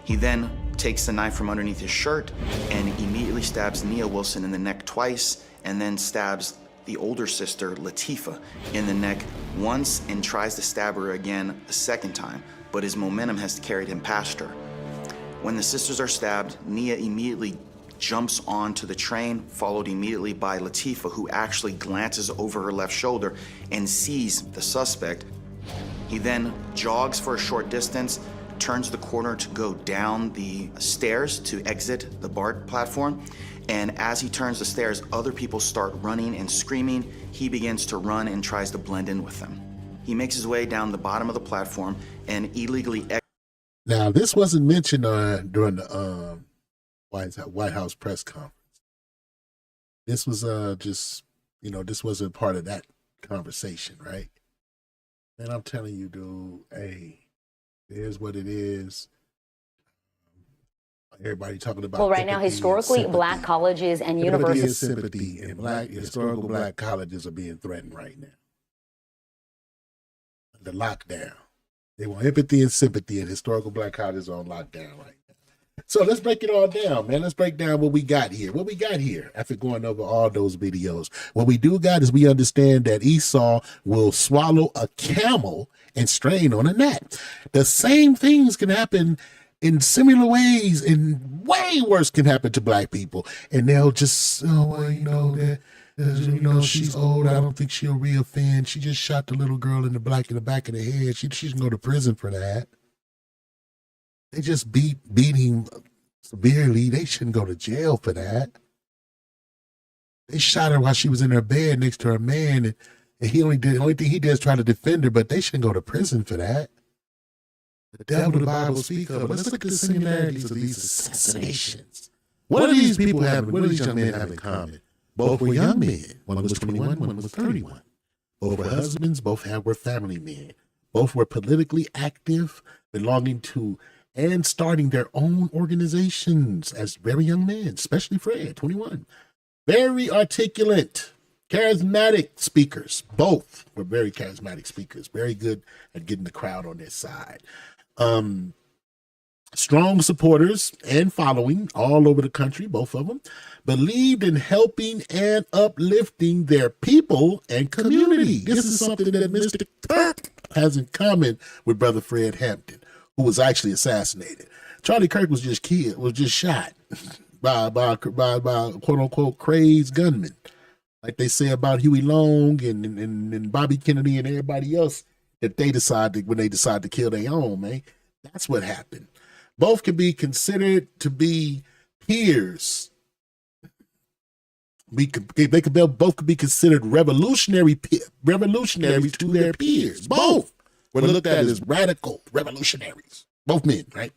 He then takes the knife from underneath his shirt and immediately stabs Nia Wilson in the neck twice, and then stabs the older sister, Latifah, in the neck once and tries to stab her again a second time, but his momentum has carried him past her. When the sisters are stabbed, Nia immediately jumps onto the train, followed immediately by Latifah, who actually glances over her left shoulder and sees the suspect. He then jogs for a short distance, turns the corner to go down the stairs to exit the BART platform, and as he turns the stairs, other people start running and screaming. He begins to run and tries to blend in with them. He makes his way down the bottom of the platform and illegally exits. Now, this wasn't mentioned during the White House press conference. This was just, this wasn't part of that conversation, right? And I'm telling you, dude, hey, it is what it is. Everybody talking about. Well, right now, historically black colleges and universities. Sympathy and historical black colleges are being threatened right now. The lockdown. They want empathy and sympathy, and historical black colleges are on lockdown right now. So let's break it all down, man. Let's break down what we got here. What we got here after going over all those videos. What we do got is we understand that Esau will swallow a camel and strain on a gnat. The same things can happen in similar ways, and way worse can happen to black people. And they'll just, she's old. I don't think she'll reoffend. She just shot the little girl in the back of the head. She can go to prison for that. They just beat him severely. They shouldn't go to jail for that. They shot her while she was in her bed next to her man, and the only thing he did is try to defend her, but they shouldn't go to prison for that. The devil the Bible speaks of. But let's look at the similarities of these assassinations. What do these people have? What do these young men have in common? Both were young men. One was 21, one was 31. Both were husbands, both were family men. Both were politically active, belonging to and starting their own organizations as very young men, especially Fred, 21. Very articulate, charismatic speakers. Both were very charismatic speakers, very good at getting the crowd on their side. Strong supporters and following all over the country, both of them, believed in helping and uplifting their people and community. This is something that Mr. Kirk has in common with Brother Fred Hampton, who was actually assassinated. Charlie Kirk was just shot by quote unquote crazed gunmen, like they say about Huey Long and Bobby Kennedy and everybody else that when they decide to kill their own, man. That's what happened. Both can be considered to be peers. Both could be considered revolutionaries to their peers. Both were looked at as radical revolutionaries. Both men, right?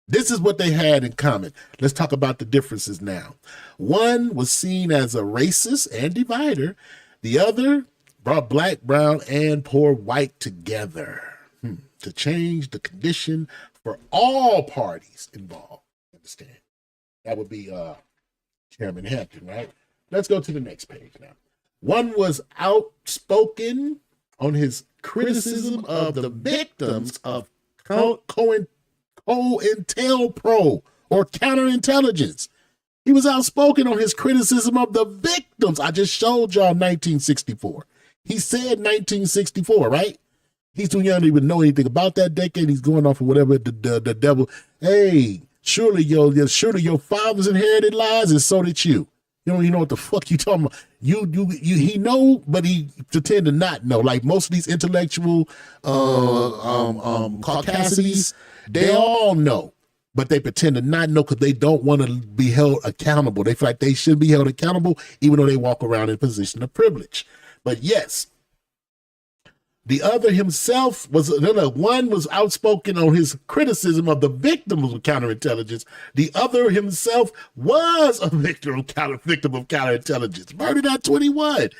This is what they had in common. Let's talk about the differences now. One was seen as a racist and divider. The other brought black, brown, and poor white together to change the condition for all parties involved. Understand? That would be Chairman Hampton, right? Let's go to the next page now. One was outspoken on his criticism of the victims of COINTELPRO or counterintelligence. He was outspoken on his criticism of the victims. I just showed y'all 1964. He said 1964, right? He's too young to even know anything about that decade. He's going off of whatever the devil. Hey, surely your father's inherited lies, and so did you. You don't even know what the fuck you talking about. He know, but he pretend to not know. Like most of these intellectual Caucasians, they all know, but they pretend to not know because they don't want to be held accountable. They feel like they should be held accountable, even though they walk around in a position of privilege. But yes, the other himself one was outspoken on his criticism of the victims of counterintelligence. The other himself was a victim of counterintelligence. Murdered at 21.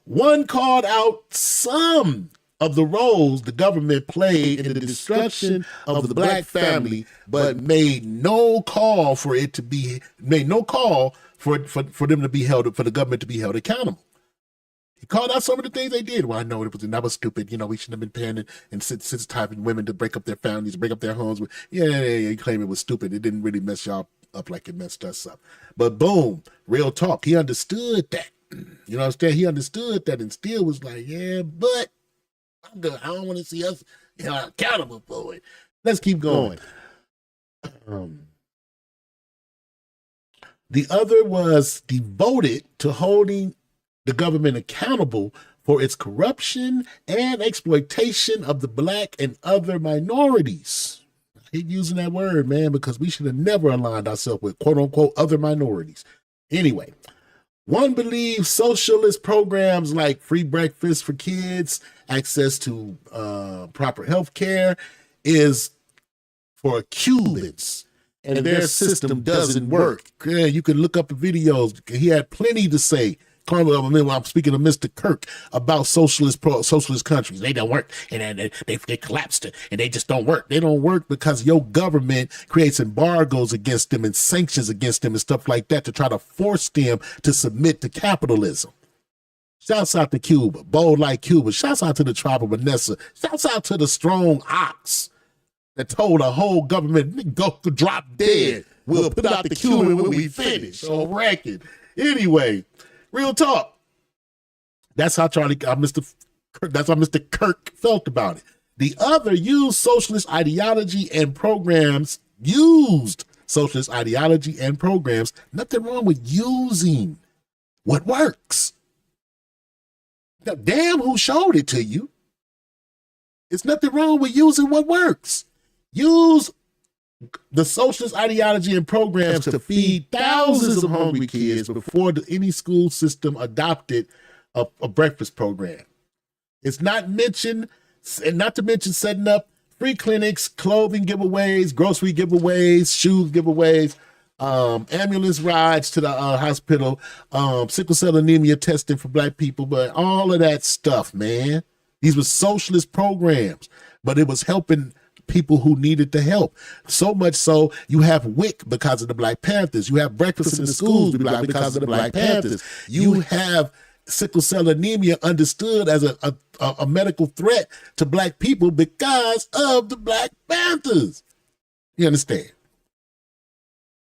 One called out some of the roles the government played in the destruction of the black family, but made no call for them to be held, for the government to be held accountable. He called out some of the things they did. Well, I know that was stupid. We shouldn't have been paying and typing women to break up their families, break up their homes. Yeah, he claimed it was stupid. It didn't really mess y'all up like it messed us up. But boom, real talk. He understood that. You know what I'm saying? He understood that and still was like, yeah, but I'm good. I don't want to see us accountable for it. Let's keep going. The other was devoted to holding the government accountable for its corruption and exploitation of the black and other minorities. I hate using that word, man, because we should have never aligned ourselves with quote unquote other minorities. Anyway, one believes socialist programs like free breakfast for kids, access to proper health care is for Cubans, and their system doesn't work. Yeah, you can look up the videos. He had plenty to say. I'm speaking of Mr. Kirk about socialist countries. They don't work, and they collapsed, and they just don't work. They don't work because your government creates embargoes against them and sanctions against them and stuff like that to try to force them to submit to capitalism. Shouts out to Cuba, bold like Cuba. Shouts out to the tribe of Vanessa. Shouts out to the strong ox that told the whole government, go to drop dead. We'll put out the Cuban when we finish on record. Anyway, real talk. That's how Mr. Kirk felt about it. The other used socialist ideology and programs. Nothing wrong with using what works. Now, damn who showed it to you. It's nothing wrong with using what works. Use the socialist ideology and programs to feed thousands of hungry kids before any school system adopted a breakfast program. It's not to mention setting up free clinics, clothing giveaways, grocery giveaways, shoes giveaways, ambulance rides to the hospital, sickle cell anemia testing for black people, but all of that stuff, man. These were socialist programs, but it was helping people who needed the help. So much so, you have WIC because of the Black Panthers. You have breakfast in the schools because of the Black Panthers. You have sickle cell anemia understood as a medical threat to black people because of the Black Panthers. You understand?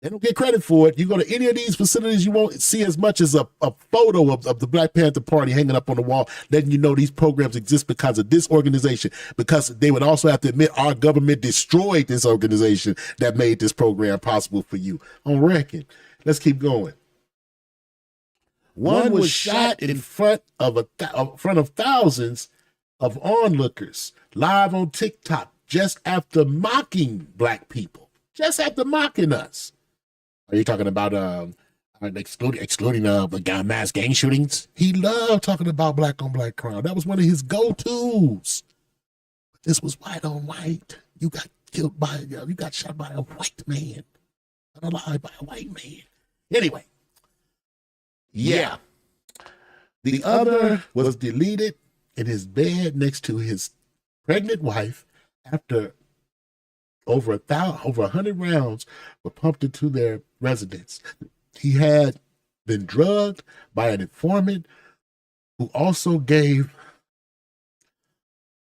They don't get credit for it. You go to any of these facilities, you won't see as much as a photo of the Black Panther Party hanging up on the wall, letting you know these programs exist because of this organization, because they would also have to admit our government destroyed this organization that made this program possible for you. On record. Let's keep going. One was shot in front of thousands of onlookers live on TikTok just after mocking black people, just after mocking us. Are you talking about excluding mass gang shootings? He loved talking about black on black crime. That was one of his go-tos. This was white on white. You got killed by, you got shot by a white man. Unalive by a white man. Anyway, yeah. The other was deleted in his bed next to his pregnant wife after over 100 rounds were pumped into their residence. He had been drugged by an informant who also gave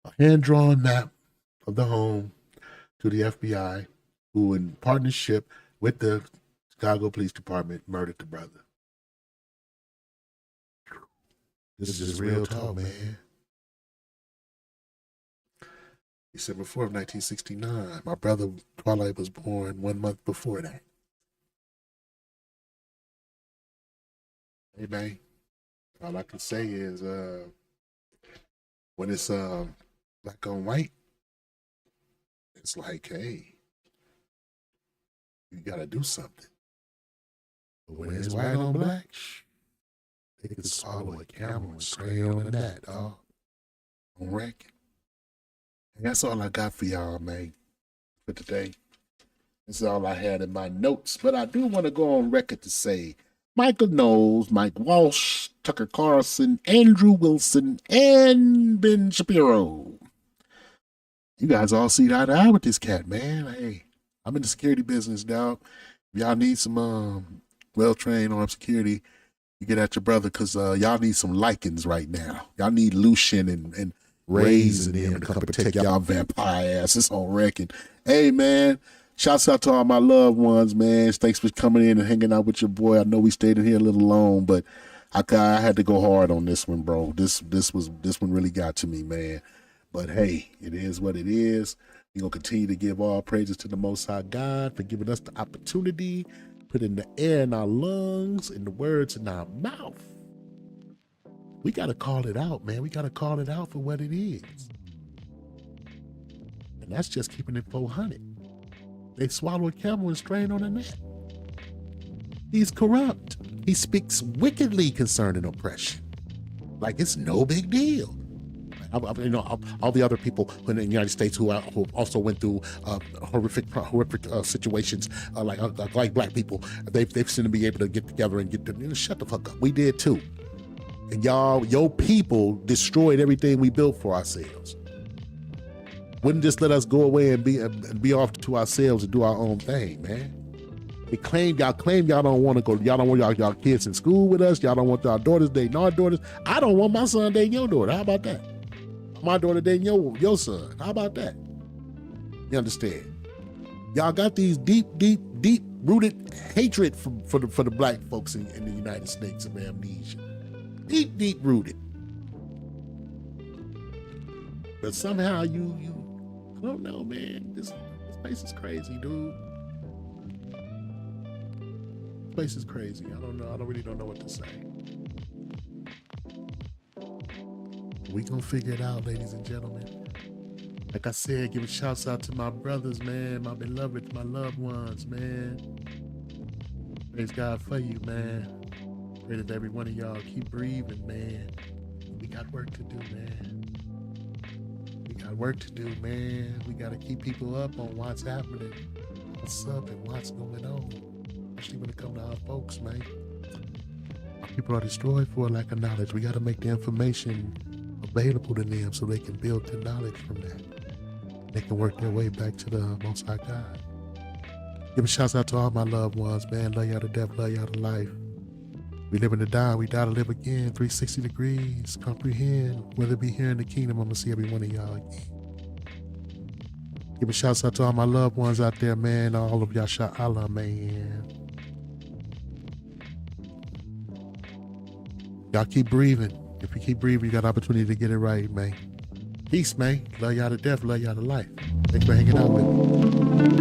a hand-drawn map of the home to the FBI, who in partnership with the Chicago Police Department murdered the brother. This is real talk, man. December 4th, 1969. My brother Twilight was born 1 month before that. Hey, man. All I can say is when it's black on white, it's like, hey, you gotta do something. But when it's white on black, they could swallow a camel and spray on a gnat, dog. On record. And that's all I got for y'all, man, for today. This is all I had in my notes. But I do want to go on record to say Michael Knowles, Mike Walsh, Tucker Carlson, Andrew Wilson, and Ben Shapiro. You guys all see eye to eye with this cat, man. Hey, I'm in the security business, dog. If y'all need some well-trained armed security, you get at your brother, because y'all need some lichens right now. Y'all need Lucian and Rays and them to come protect y'all vampire asses on record. Hey, man, shouts out to all my loved ones, man. Thanks for coming in and hanging out with your boy. I know we stayed in here a little long, but I had to go hard on this one, bro. This one really got to me, man. But hey, it is what it is. We're going to continue to give all praises to the Most High God for giving us the opportunity, put in the air in our lungs and the words in our mouth. We got to call it out, man. We got to call it out for what it is. And that's just keeping it 400. They swallow a camel and strain on a net. He's corrupt. He speaks wickedly concerning oppression. Like it's no big deal. All the other people in the United States who also went through horrific situations like black people, they've seemed to be able to get together and shut the fuck up. We did too. And your people destroyed everything we built for ourselves. Wouldn't just let us go away and be off to ourselves and do our own thing, man. Y'all claim y'all don't want to go. Y'all don't want y'all kids in school with us. Y'all don't want our daughters dating our daughters. I don't want my son dating your daughter. How about that? My daughter dating your son. How about that? You understand? Y'all got these deep rooted hatred for the black folks in the United States of amnesia. Deep rooted. But somehow you I don't know, man. This place is crazy, dude. This place is crazy. I don't know. I really don't know what to say. We gonna figure it out, ladies and gentlemen. Like I said, giving shouts out to my brothers, man, my beloved, my loved ones, man. Praise God for you, man. Pray that every one of y'all keep breathing, man. We got work to do, man. We got work to do, man. We gotta keep people up on what's happening, what's up, and what's going on. Especially when it comes to our folks, man. Our people are destroyed for a lack of knowledge. We gotta make the information available to them so they can build their knowledge from that. They can work their way back to the Most High God. Give a shout out to all my loved ones, man. Love y'all to death, love y'all to life. We live in to die, we die to live again. 360 degrees, comprehend. Whether it be here in the kingdom, I'm gonna see every one of y'all again. Give a shout out to all my loved ones out there, man. All of y'all, shout Allah, man. Y'all keep breathing. If you keep breathing, you got opportunity to get it right, man. Peace, man. Love y'all to death, love y'all to life. Thanks for hanging out with me.